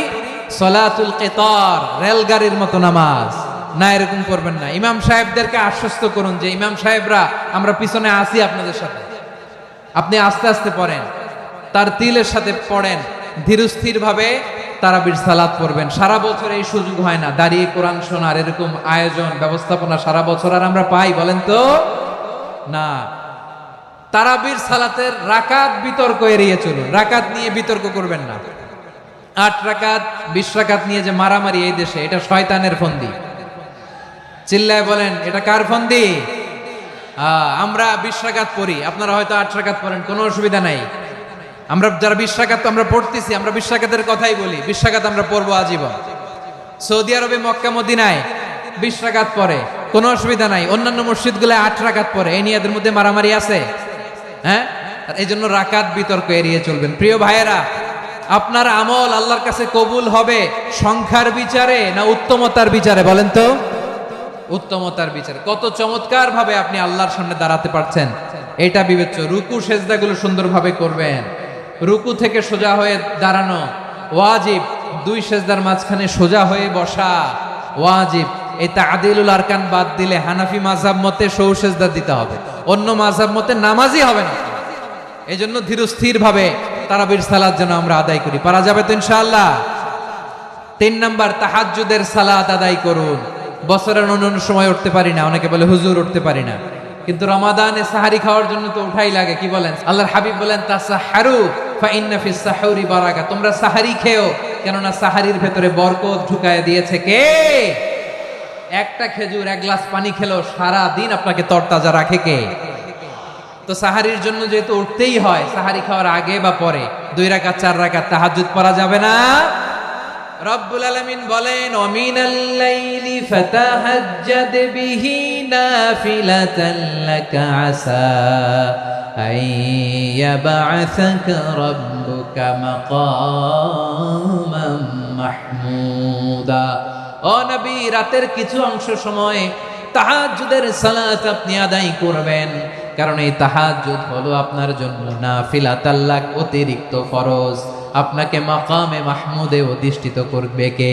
সালাতুল কিতার, রেলগাড়ির মতো নামাজ। না, এরকম করবেন না। ইমাম সাহেবদেরকে আশ্বস্ত করুন যে ইমাম সাহেবরা আমরা পিছনে আসি আপনাদের সাথে, আপনি আস্তে আস্তে পড়েন, তার তিলের সাথে পড়েন, ধীরস্থির ভাবে তারাবির সালাত পড়বেন। সারা বছর এই সুযোগ হয় না, দাঁড়িয়ে কোরআন শোনার এরকম আয়োজন ব্যবস্থাপনা সারা বছর আর আমরা পাই বলেন তো না। তারাবির সালাতের রাকাত বিতর্ক এড়িয়ে চলুন, রাকাত নিয়ে বিতর্ক করবেন না। 8 রাকাত 20 রাকাত নিয়ে যে মারামারি এই দেশে, এটা শয়তানের ফন্দি। চিল্লায় বলেন এটা কার ফন্দি? আমরা 20 রাকাত পড়ি, আপনারা হয়তো 8 রাকাত পড়েন, কোনো অসুবিধা নাই। আমরা যারা 20 রাকাত আমরা পড়তেছি, আমরা 20 রাকাতের কথাই বলি, 20 রাকাত আমরা পড়বো আজীবন। সৌদি আরবে মক্কা মদিনায় 20 রাকাত পড়ে, কোনো অসুবিধা নাই। অন্যান্য মসজিদগুলো 8 রাকাত পড়ে, এই নিয়ে এদের মধ্যে মারামারি আছে? হ্যাঁ, এই জন্য রাকাত বিতর্ক এড়িয়ে চলবেন। প্রিয় ভাইয়েরা, আপনার আমল আল্লাহর কাছে কবুল হবে সংখ্যার বিচারে না উত্তমতার বিচারে বলেন তো? উত্তমতার বিচারে। কত চমৎকার ভাবে আপনি আল্লাহর সামনে দাঁড়াতে পারছেন এটা বিবেচ্য। রুকু সেজদাগুলো সুন্দরভাবে করবেন, রুকু থেকে সোজা হয়ে দাঁড়ানো ওয়াজিব, 2 সেজদার মাঝখানে সোজা হয়ে বসা ওয়াজিব। এই তা'দিলুল আরকান বাদ দিলে হানাফি মাযহাব মতে সৌ সেজদা দিতে হবে, অন্য মাযহাব মতে নামাজই হবে না। এই জন্য ধীরস্থির ভাবে তারাবির সালাত যেন আমরা আদায় করি। পারা যাবে তো ইনশাআল্লাহ? 3 নাম্বার, তাহাজ্জুদের সালাত আদায় করুন। বছরের অন্য সময় উঠতে পারি না, অনেকে বলে হুজুর উঠতে পারি না, কিন্তু রমাদানে সাহারি খাওয়ার জন্য তো উঠাই লাগে। কি বলেন? আল্লাহর হাবিব বলেন তাসাহারু ফা ইন্না ফিস সাহুরি বারাকা, তোমরা সাহারি খেও, কেননা সাহারির ভেতরে বরকত ঢুকায় দিয়েছে কে? একটা খেজুর, 1 গ্লাস পানি খেলো সারা দিন আপনাকে তরতাজা রাখে কে? তো সাহারির জন্য যেহেতু উঠতেই হয়, সাহারি খাওয়ার আগে বা পরে 2 রাকাত 4 রাকাত তাহাজ্জুদ পড়া যাবে না? রব্বুল আলামিন বলেন ওয়ামিনাল লাইলি ফাতাহাজ্জাদ বিহি নাফিলাতান লাকা আসা আইয়াবআসাকা রাব্বুকা মাকামান মাহমুদা। ও নবী, রাতের কিছু অংশ সময় তাহাজ্জুদের সালাত আপনি আদায় করবেন, কারণ এই তাহাজ্জুদ হলো আপনার জন্য নাফিলাতাল লাক, অতিরিক্ত ফরজ। আপনাকে মাকামে মাহমুদে অধিষ্ঠিত করবে কে?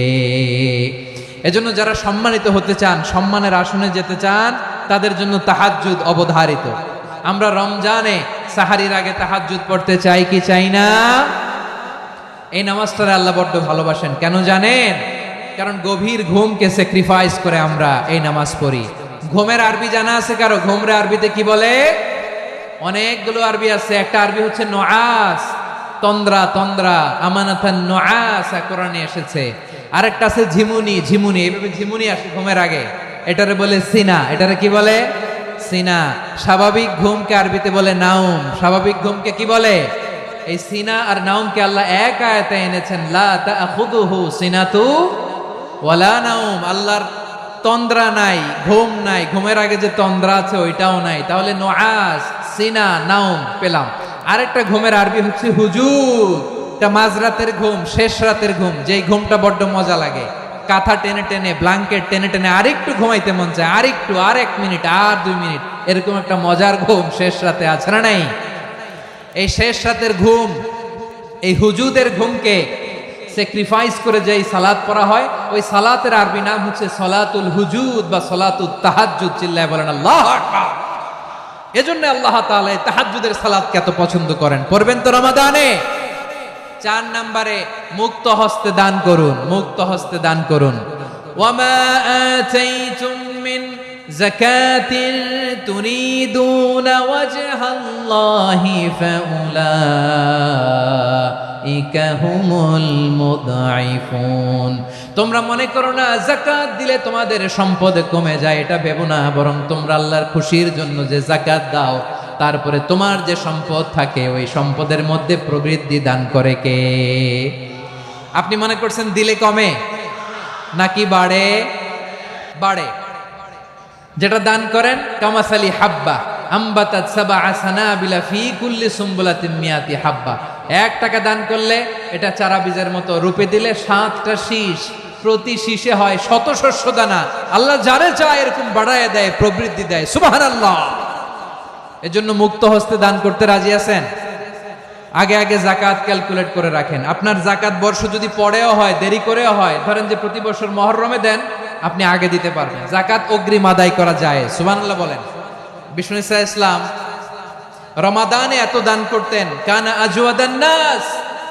এজন্য যারা সম্মানিত হতে চান, সম্মানের আসনে যেতে চান, তাদের জন্য তাহাজ্জুদ অবধারিত। আমরা রমজানে সাহারির আগে তাহাজ্জুদ পড়তে চাই কি চাই না? এই নামাজটারে আল্লাহ বড্ড ভালোবাসেন, কেন জানেন? কারণ গভীর ঘুমকে স্যাক্রিফাইস করে আমরা এই নামাজ পড়ি। ঘুমের আরবি জানা আছে কারো? ঘুমরে আরবিতে কি বলে? অনেকগুলো আরবি আছে। একটা আরবি হচ্ছে নুআস, তন্দ্রা, তন্দ্রা, আমানাতান নুআসা কোরআনে এসেছে। আরেকটা আছে ঝিমুনি, ঝিমুনি, এইভাবে ঝিমুনি আসে ঘুমের আগে, এটারে বলে সিনা। এটারে কি বলে? সিনা। স্বাভাবিক ঘুমকে আরবিতে বলে নাউম। স্বাভাবিক ঘুমকে কি বলে? এই সিনা আর নাউমকে আল্লাহ এক আয়াতে এনেছেন, লা তাখুযুহু সিনাতু ওয়ালা নাউম। আল্লাহর তন্দ্রা নাই, ঘুম নাই, ঘুমের আগে যে তন্দ্রা আছে ওইটাও নাই। তাহলে নুআস, সিনা, নাউম পেলাম। আরেকটা ঘুমের আরবি হচ্ছে হুজুর। এটা মাঝরাতের ঘুম, শেষ রাতের ঘুম, যেই ঘুমটা বড্ড মজা লাগে। কাঁথা টেনে টেনে, ব্ল্যাঙ্কেট টেনে টেনে আরেকটু ঘুমাইতে মন চায়, আরেকটু, আর 1 মিনিট, আর 2 মিনিট, এরকম একটা মজার ঘুম শেষ রাতে আছে না নাই? এই শেষ রাতের ঘুম, এই হুজুদের ঘুমকে স্যাক্রিফাইস করে যে সালাত পড়া হয়, ওই সালাতের আরবি নাম হচ্ছে সলাতুল হুজুদ বা সলাতুত তাহাজ্জুদ। চিল্লায় বলেন আল্লাহু আকবার। এজন্য আল্লাহ তাআলা এই তাহাজ্জুদের সালাতকে এত পছন্দ করেন। পড়বেন তো রমাদানে? 4 নম্বরে মুক্ত হস্তে দান করুন, মুক্ত হস্তে দান করুন। ওয়ামা আতাইতুম মিন যাকাতিন তুরিদুনা ওয়াজহাল্লাহি ফাউলাইকা হুমুল মুদঈফুন। তোমরা মনে করো না যাকাত দিলে তোমাদের সম্পদ কমে যায়, এটা ভেবো না। বরং তোমরা আল্লাহর খুশির জন্য যে যাকাত দাও, তারপরে তোমার যে সম্পদ থাকে ওই সম্পদের মধ্যে প্রবৃদ্ধি দান করে কে? আপনি মনে করছেন দিলে কমে নাকি বাড়ে? বাড়ে। যেটা দান করেন কামাসালি হাব্বা আম্বাতাত সাবআ সানাবিলা ফি কুল্লি সুম্বুলাতিন মিয়াতি হাব্বা। 1 টাকা দান করলে এটা চারা বীজের মতো, রূপে দিলে 7টা শীষ, প্রতি শীষে হয় 100 শস্য দানা। আল্লাহ যারে চায় এরকম বাড়ায় দেয়, প্রবৃদ্ধি দেয়। সুবহানাল্লাহ। এজন্য মুক্ত হস্তে দান করতে রাজি আছেন? আগে আগে যাকাত ক্যালকুলেট করে রাখেন। আপনার যাকাত বর্ষ যদি পরেও হয়, দেরি করেও হয়, ধরেন যে প্রতি বছর মুহররমে দেন, আপনি আগে দিতে পারবেন। যাকাত অগ্রিম আদায় করা যায়, সুবহানাল্লাহ বলেন। বিষ্ণু ইসা ইসলাম রমাদানে এত দান করতেন, কানা আজওয়াদান নাস,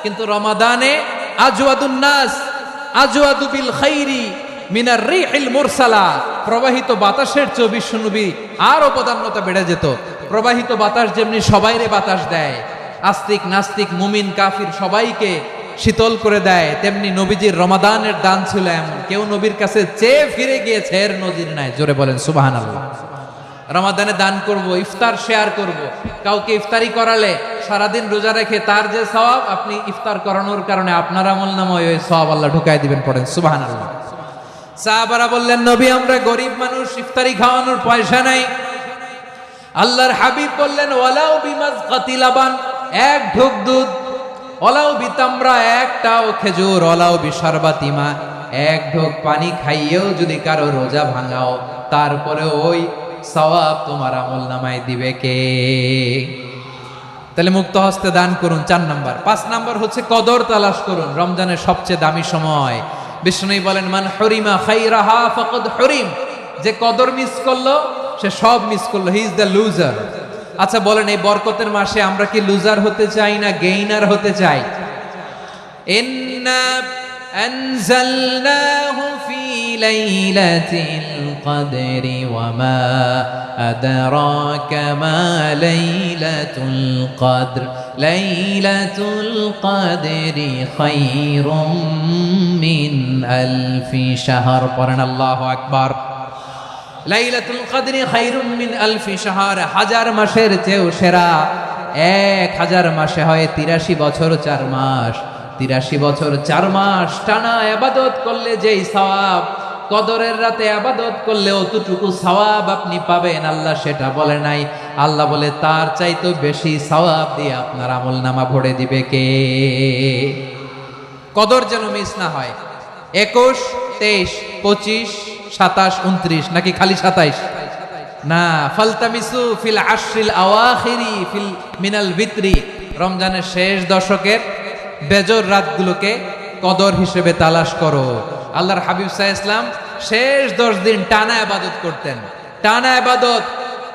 কিন্তু রমাদানে আজওয়াদুন নাস আজওয়াদু বিল খাইরি মিনার রিহিল মুরসালা, প্রবাহিত বাতাসের চেয়ে বিশ্বনবী আরো প্রাধান্যতা বেড়ে যেত। প্রবাহিত বাতাস যেমনি সবাইরে বাতাস দেয়, আস্তিক নাস্তিক মুমিন কাফির সবাইকে শীতল করে দেয়, তেমনি নবীজির রমাদানের দান ছিল এমন, কেউ নবীর কাছে চেয়ে ফিরে গিয়েছে এর নজির নাই। জোরে বলেন সুবহানাল্লাহ। রমাদানে দান করব, ইফতার শেয়ার করব। কাউকে ইফতারি করালে সারাদিন রোজা রেখে তার যে সওয়াব, আপনি ইফতার করানোর কারণে আপনার আমলনামায় ওই সওয়াব আল্লাহ ঢুকাই দিবেন। পড়েন সুবহানাল্লাহ। সাহাবারা বললেন, নবী আমরা গরিব মানুষ, ইফতারি খাওয়ানোর পয়সা নাই। আল্লাহর হাবিব বললেন, ওয়ালাউ বিমাজকাতি লাবান, এক ঢোক দুধ, ওয়ালাউ বিতামরা, একটাও খেজুর, ওয়ালাউ বিশারবাতি মা, এক ঢোক পানি খাইয়েও যদি কারো রোজা ভাঙাও, তারপরে ওই সওয়াব তোমার আমলনামায় দিবে কে? তাহলে মুক্ত হস্তে দান করুন, 4 নাম্বার। 5 নাম্বার হচ্ছে কদর তালাশ করুন, রমজানের সবচেয়ে দামি সময়। বিষ্ণু বলেন, মান হরিমা খাইরাহা ফাকাদ হরিম, যে কদর মিস করলো সে সব মিস করলো, হি ইজ দ্য লুজার। আচ্ছা বলেন, এই বরকতের মাসে আমরা কি লুজার হতে চাই না গেইনার হতে চাই? ইন্না আনজালনাহু ফি লাইলাতিল কদরি ওয়া মা আদরাকা মা লাইলাতুল কদর, লাইলাতুল কদরি খায়রুম মিন আলফি শাহর। পড়েন আল্লাহু আকবার। লাইলাতুল কদরি খায়রুম মিন আলফি শাহর, 1000 মাসের চেয়েও সেরা। 1000 মাসে হয় 83 বছর 4 মাস। 83 বছর 4 মাস টানা ইবাদত করলে যেই সওয়াব, কদরের রাতে ইবাদত করলে অতটুকু সওয়াব আপনি পাবেন, আল্লাহ সেটা বলে নাই। আল্লাহ বলে তার চাইতে বেশি সওয়াব দিয়ে আপনার আমলনামা ভরে দিবে কে? কদর যেন মিস না হয়। 21, 23, 25, 27, 29 নাকি খালি 27? না, ফালতামিসু ফিল আশরিল আওয়াখিরি ফিল মিনাল ভিতরি, রমজানের শেষ দশকের বেজর রাতগুলোকে কদর হিসেবে তালাশ করো। আল্লাহর হাবিব সাল্লাল্লাহু আলাইহি ওয়াসাল্লাম শেষ 10 দিন টানা ইবাদত করতেন, টানা ইবাদত।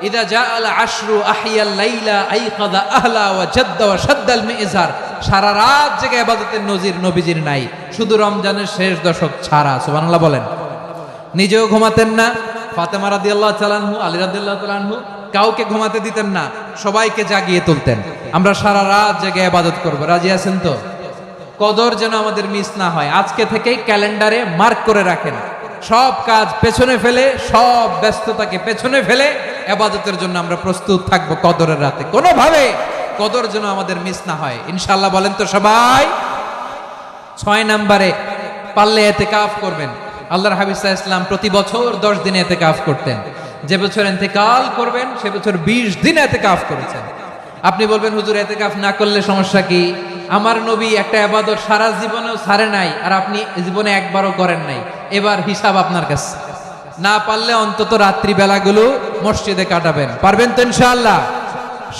ইদা জাআল আশরু আহিয়াল লাইলা আইকাদা আহলা ওয়া জাদ্দা ওয়া শাদ্দাল মিজার, সারা রাত জেগে ইবাদতের নজির নবীজির নাই, শুধু রমজানের শেষ দশক ছাড়া। সুবহানাল্লাহ বলেন। নিজেও ঘুমাতেন না, ফাতেমা রাদিয়াল্লাহু তাআলা আনহু, আলী রাদিয়াল্লাহু তাআলা আনহু কাউকে ঘুমাতে দিতেন না, সবাইকে জাগিয়ে তুলতেন। আমরা সারা রাত জেগে ইবাদত করব, রাজি আছেন তো? কদর যেন আমাদের মিস না হয়। আজকে থেকেই ক্যালেন্ডারে মার্ক করে রাখেন, সব কাজ পেছনে ফেলে, সব ব্যস্ততাকে পেছনে ফেলে ইবাদতের জন্য আমরা প্রস্তুত থাকবো কদরের রাতে। কোনোভাবে কদর যেন আমাদের মিস না হয়, ইনশাআল্লাহ। বলেন তো সবাই। 6 নম্বরে পারলে ইতিকাফ করবেন। আল্লাহর হাবিব সাল্লাল্লাহু আলাইহি ওয়াসাল্লাম প্রতি বছর 10 দিন ইতিকাফ করতেন। যে বছর ইন্তেকাল করবেন সে বছর 20 দিন ইতিকাফ করেছেন। আপনি বলবেন, হুজুর ইতিকাফ না করলে সমস্যা কি? আমার নবী একটা ইবাদত সারা জীবনেও ছাড়ে নাই, আর আপনি জীবনে একবারও করেন নাই। এবার হিসাব আপনার কাছে। না পারলে অন্তত রাত্রি বেলাগুলো মসজিদে কাটাবেন। পারবেন তো ইনশাআল্লাহ?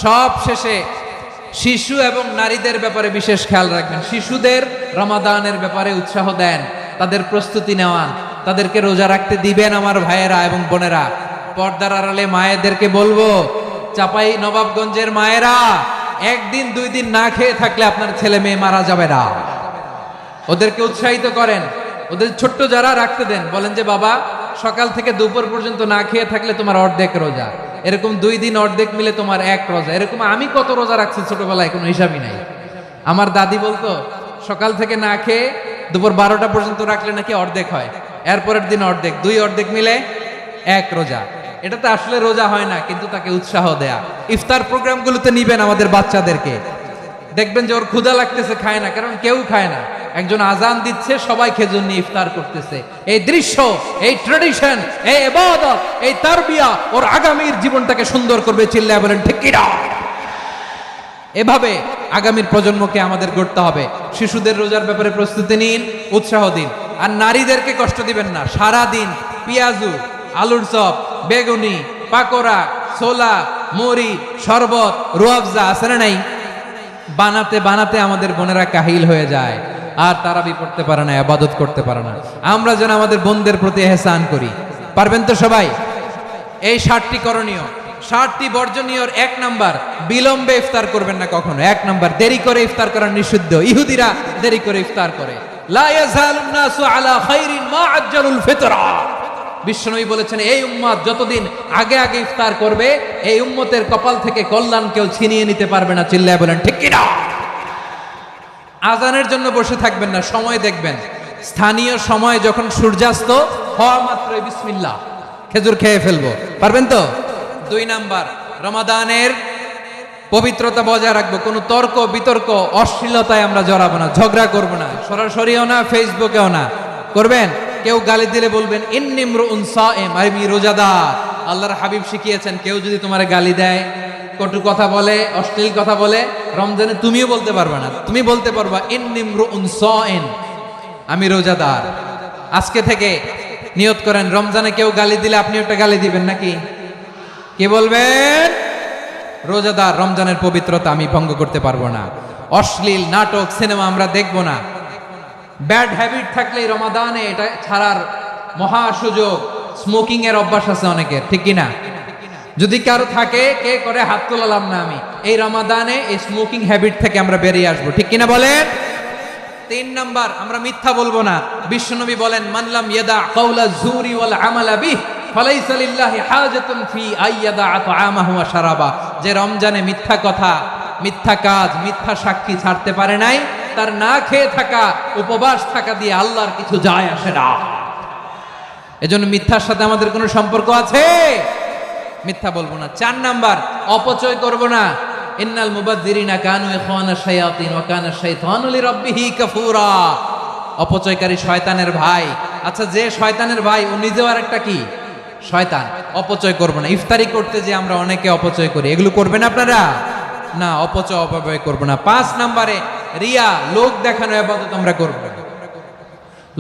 সব শেষে শিশু এবং নারীদের ব্যাপারে বিশেষ খেয়াল রাখবেন। শিশুদের রমাদানের ব্যাপারে উৎসাহ দেন, তাদের প্রস্তুতি নেওয়ান, তাদেরকে রোজা রাখতে দিবেন। আমার ভাইয়েরা এবং বোনেরা, পর্দার আড়ালে মায়েদেরকে বলবো, চাপাই নবাবগঞ্জের মায়েরা, 1 দিন 2 দিন না খেয়ে থাকলে আপনার ছেলে মেয়ে মারা যাবে না। ওদেরকে উৎসাহিত করেন, ওদের ছোট্ট যারা রাখতে দেন, বলেন যে বাবা সকাল থেকে দুপুর পর্যন্ত না খেয়ে থাকলে তোমার অর্ধেক রোজা, এরকম 2 দিন অর্ধেক মিলে তোমার 1 রোজা। এরকম আমি কত রোজা রাখছি ছোটবেলায় কোনো হিসাবই নাই। আমার দাদি বলতো সকাল থেকে না খেয়ে দুপুর 12টা পর্যন্ত রাখলে নাকি অর্ধেক হয়, এরপরের দিন অর্ধেক, 2 অর্ধেক মিলে 1 রোজা। এটা তো আসলে রোজা হয় না, কিন্তু তাকে উৎসাহ দেয়া। ইফতার প্রোগ্রামগুলোতে নিবেন আমাদের বাচ্চাদেরকে, দেখবেন যে ওর ক্ষুধা লাগতেছে, খায় না, কারণ কেউ খায় না। একজন আজান দিচ্ছে, সবাই খেজুর নিয়ে ইফতার করতেছে। এই দৃশ্য, এই ট্রেডিশন, এই ইবাদত, এই তারবিয়া ওর আগামীর জীবনটাকে সুন্দর করবে। চিল্লায় বলেন ঠিক কি না? এভাবে আগামীর প্রজন্মকে আমাদের গড়তে হবে। শিশুদের রোজার ব্যাপারে প্রস্তুতি নিন, উৎসাহ দিন। আর নারীদেরকে কষ্ট দিবেন না। সারা দিন পেঁয়াজু, আলুর চপ, বেগুনি, পাকোড়া, ছোলা, মুড়ি, শরবত, রুয়াবজা আছে না নাই, বানাতে বানাতে আমাদের বোনেরা কাহিল হয়ে যায়। আর তারাবি পড়তে পারে না, ইবাদত করতে পারে না। আমরা যেন আমাদের বোনদের প্রতি এহসান করি। পারবেন তো সবাই? এই 60টি করণীয়, 60টি বর্জনীয়র 1 নাম্বার, বিলম্বে ইফতার করবেন না কখনো। 1 নাম্বার, দেরি করে ইফতার করা নিষিদ্ধ। ইহুদিরা দেরি করে ইফতার করে। লা ইয়াজালুন নাসু আলা খাইরিন মা আজ্জালুল ফিতরা। বিশ্বনবী বলেছেন, এই উম্মত যতদিন আগে আগে ইফতার করবে, এই উম্মতের কপাল থেকে কল্যাণ কেউ ছিনিয়ে নিতে পারবে না। চিল্লায় বলেন ঠিক কি না? আজানের জন্য বসে থাকবেন না, সময় দেখবেন। স্থানীয় সময় যখন সূর্যাস্ত হওয়া মাত্রই বিসমিল্লাহ, খেজুর খেয়ে ফেলবো। পারবেন তো? 2 নাম্বার, রমাদানের পবিত্রতা বজায় রাখবো। কোনো তর্ক বিতর্ক অশ্লীলতায় আমরা জড়াবো না, ঝগড়া করবো না, সরাসরিও না, ফেসবুকেও না। করবেন? কেউ গালি দিলে বলবেন ইন্নী ইমরুউন সাইম, আমি রোজাদার। আল্লাহর হাবিব শিখিয়েছেন, কেউ যদি তোমার গালি দেয়, কটু কথা বলে, অশ্লীল কথা বলে, রমজানে তুমিও বলতে পারবে না। তুমি বলতে পারবা ইন্নী ইমরুউন সাইম, আমি রোজাদার। আজকে থেকে নিয়ত করেন, রমজানে কেউ গালি দিলে আপনি একটা গালি দিবেন নাকি? কি বলবেন? রোজাদার, রমজানের পবিত্রতা আমি ভঙ্গ করতে পারবো না। অশ্লীল নাটক সিনেমা আমরা দেখবো না। ব্যাড হ্যাবিট থাকলে রমাদানে এটা ছাড়ার মহা সুযোগ। স্মোকিং এর অভ্যাস আছে অনেকের, ঠিক কিনা? যদি কারো থাকে, কে করে হাত তোলালাম না আমি। এই রমাদানে এই স্মোকিং হ্যাবিট থেকে আমরা বেরিয়ে আসবো, ঠিক কিনা বলেন? 3 নাম্বার, আমরা মিথ্যা বলবো না। বিশ্বনবী বলেন, মানলাম ইয়াদা কাওলা যুরি ওয়াল আমালা বিহি ফালাইসা লিল্লাহি হাজাতুন ফি আইয়াদা তাআমাহু ওয়া শারাবা। যে রমজানে মিথ্যা কথা, মিথ্যা কাজ, মিথ্যা সাক্ষী ছাড়তে পারে নাই, তার না খেয়ে থাকা, উপবাস থাকা দিয়ে আল্লাহর কিছু যায় আসে না। এজন্য মিথ্যার সাথে আমাদের কোনো সম্পর্ক আছে? মিথ্যা বলবো না। 4 নাম্বার, অপচয় করব না। ইন্নাল মুবাযযিরিনা কানু ইখওয়ানাশ শায়াতিন ওয়া কানা শাইতানু লিরাব্বিহি কাফুরা। অপচয়কারী শয়তানের ভাই। আচ্ছা, যে শয়তানের ভাই, ও নিজেও আরেকটা কি? শয়তান। অপচয় করব না। ইফতারি করতে যে আমরা অনেকে অপচয় করি, এগুলো করবেন আপনারা? না, অপচয় অপব্যয় করব না। 5 নাম্বারে, রিয়া, লোক দেখানো ইবাদত আমরা করব না।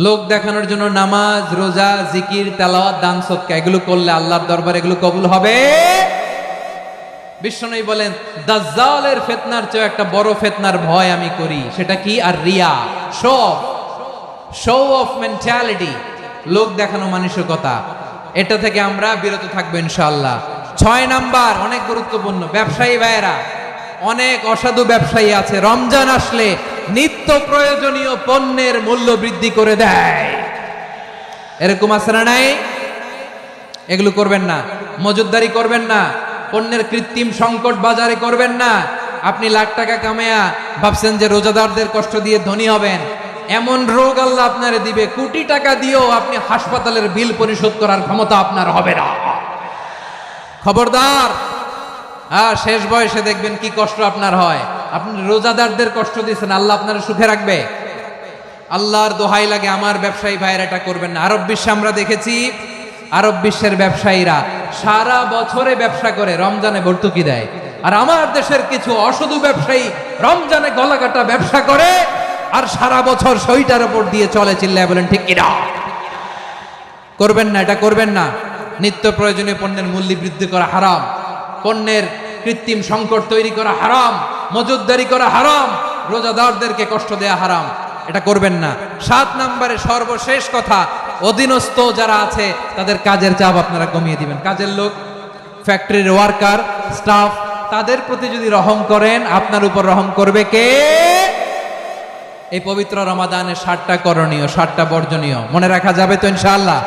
লোক দেখানোর জন্য নামাজ, রোজা, জিকির, তেলাওয়াত, দান সদকা এগুলো করলে আল্লাহর দরবারে এগুলো কবুল হবে? বিশ্বনবী বলেন, দাজ্জালের ফিতনার চেয়ে একটা বড় ফিতনার ভয় আমি করি। সেটা কি? আর রিয়া, শো অফ মেন্টালিটি, লোক দেখানো মানসিকতা। এটা থেকে আমরা বিরত থাকবো ইনশাআল্লাহ। 6 নাম্বার, অনেক গুরুত্বপূর্ণ। ব্যবসায়ী ভাইয়েরা, অনেক অসাধু ব্যবসায়ী আছে, রমজান আসলে নিত্য প্রয়োজনীয় পণ্যের মূল্য বৃদ্ধি করে দেয়। এরকম আছে না নাই? এগুলো করবেন না। মজুদদারি করবেন না। পণ্যের কৃত্রিম সংকট বাজারে করবেন না। আপনি লাখ টাকা কামায়া ভাবছেন যে রোজাদারদের কষ্ট দিয়ে ধনী হবেন। এমন রোগ আল্লাহ আপনারে দিবে, কোটি টাকা দিয়েও আপনি হাসপাতালের বিল পরিশোধ করার ক্ষমতা আপনার হবে না। খবরদার। শেষ বয়সে দেখবেন কি কষ্ট আপনার হয়। আপনি রোজাদারদের কষ্ট দিয়েছেন, আল্লাহ আপনার সুখে রাখবে? আল্লাহর দোহাই লাগে, আমার ব্যবসায়ী ভাইয়েরা এটা করবেন না। আরব বিশ্বে আমরা দেখেছি, আরব বিশ্বের ব্যবসায়ীরা সারা বছরে ব্যবসা করে, রমজানে ভর্তুকি দেয়। আর আমার দেশের কিছু অসাধু ব্যবসায়ী রমজানে গলাকাটা ব্যবসা করে আর সারা বছর সইটার উপর দিয়ে চলে। চিল্লায় বলেন ঠিক কিনা? করবেন না, এটা করবেন না। নিত্য প্রয়োজনীয় পণ্যের মূল্য বৃদ্ধি করা হারাম। পণ্যের কৃত্রিম সংকট তৈরি করা হারাম। মজুদদারি করা হারাম। রোজাদারদেরকে কষ্ট দেয়া হারাম। এটা করবেন না। 7 নম্বরে সর্বশেষ কথা, অধীনস্থ যারা আছে তাদের কাজের চাপ আপনারা কমিয়ে দিবেন। কাজের লোক, ফ্যাক্টরির ওয়ার্কার, স্টাফ, তাদের প্রতি যদি রহম করেন, আপনার উপর রহম করবে কে? এই পবিত্র রমাদানের 7টা করণীয়, 7টা বর্জনীয় মনে রাখা যাবে তো ইনশাআল্লাহ?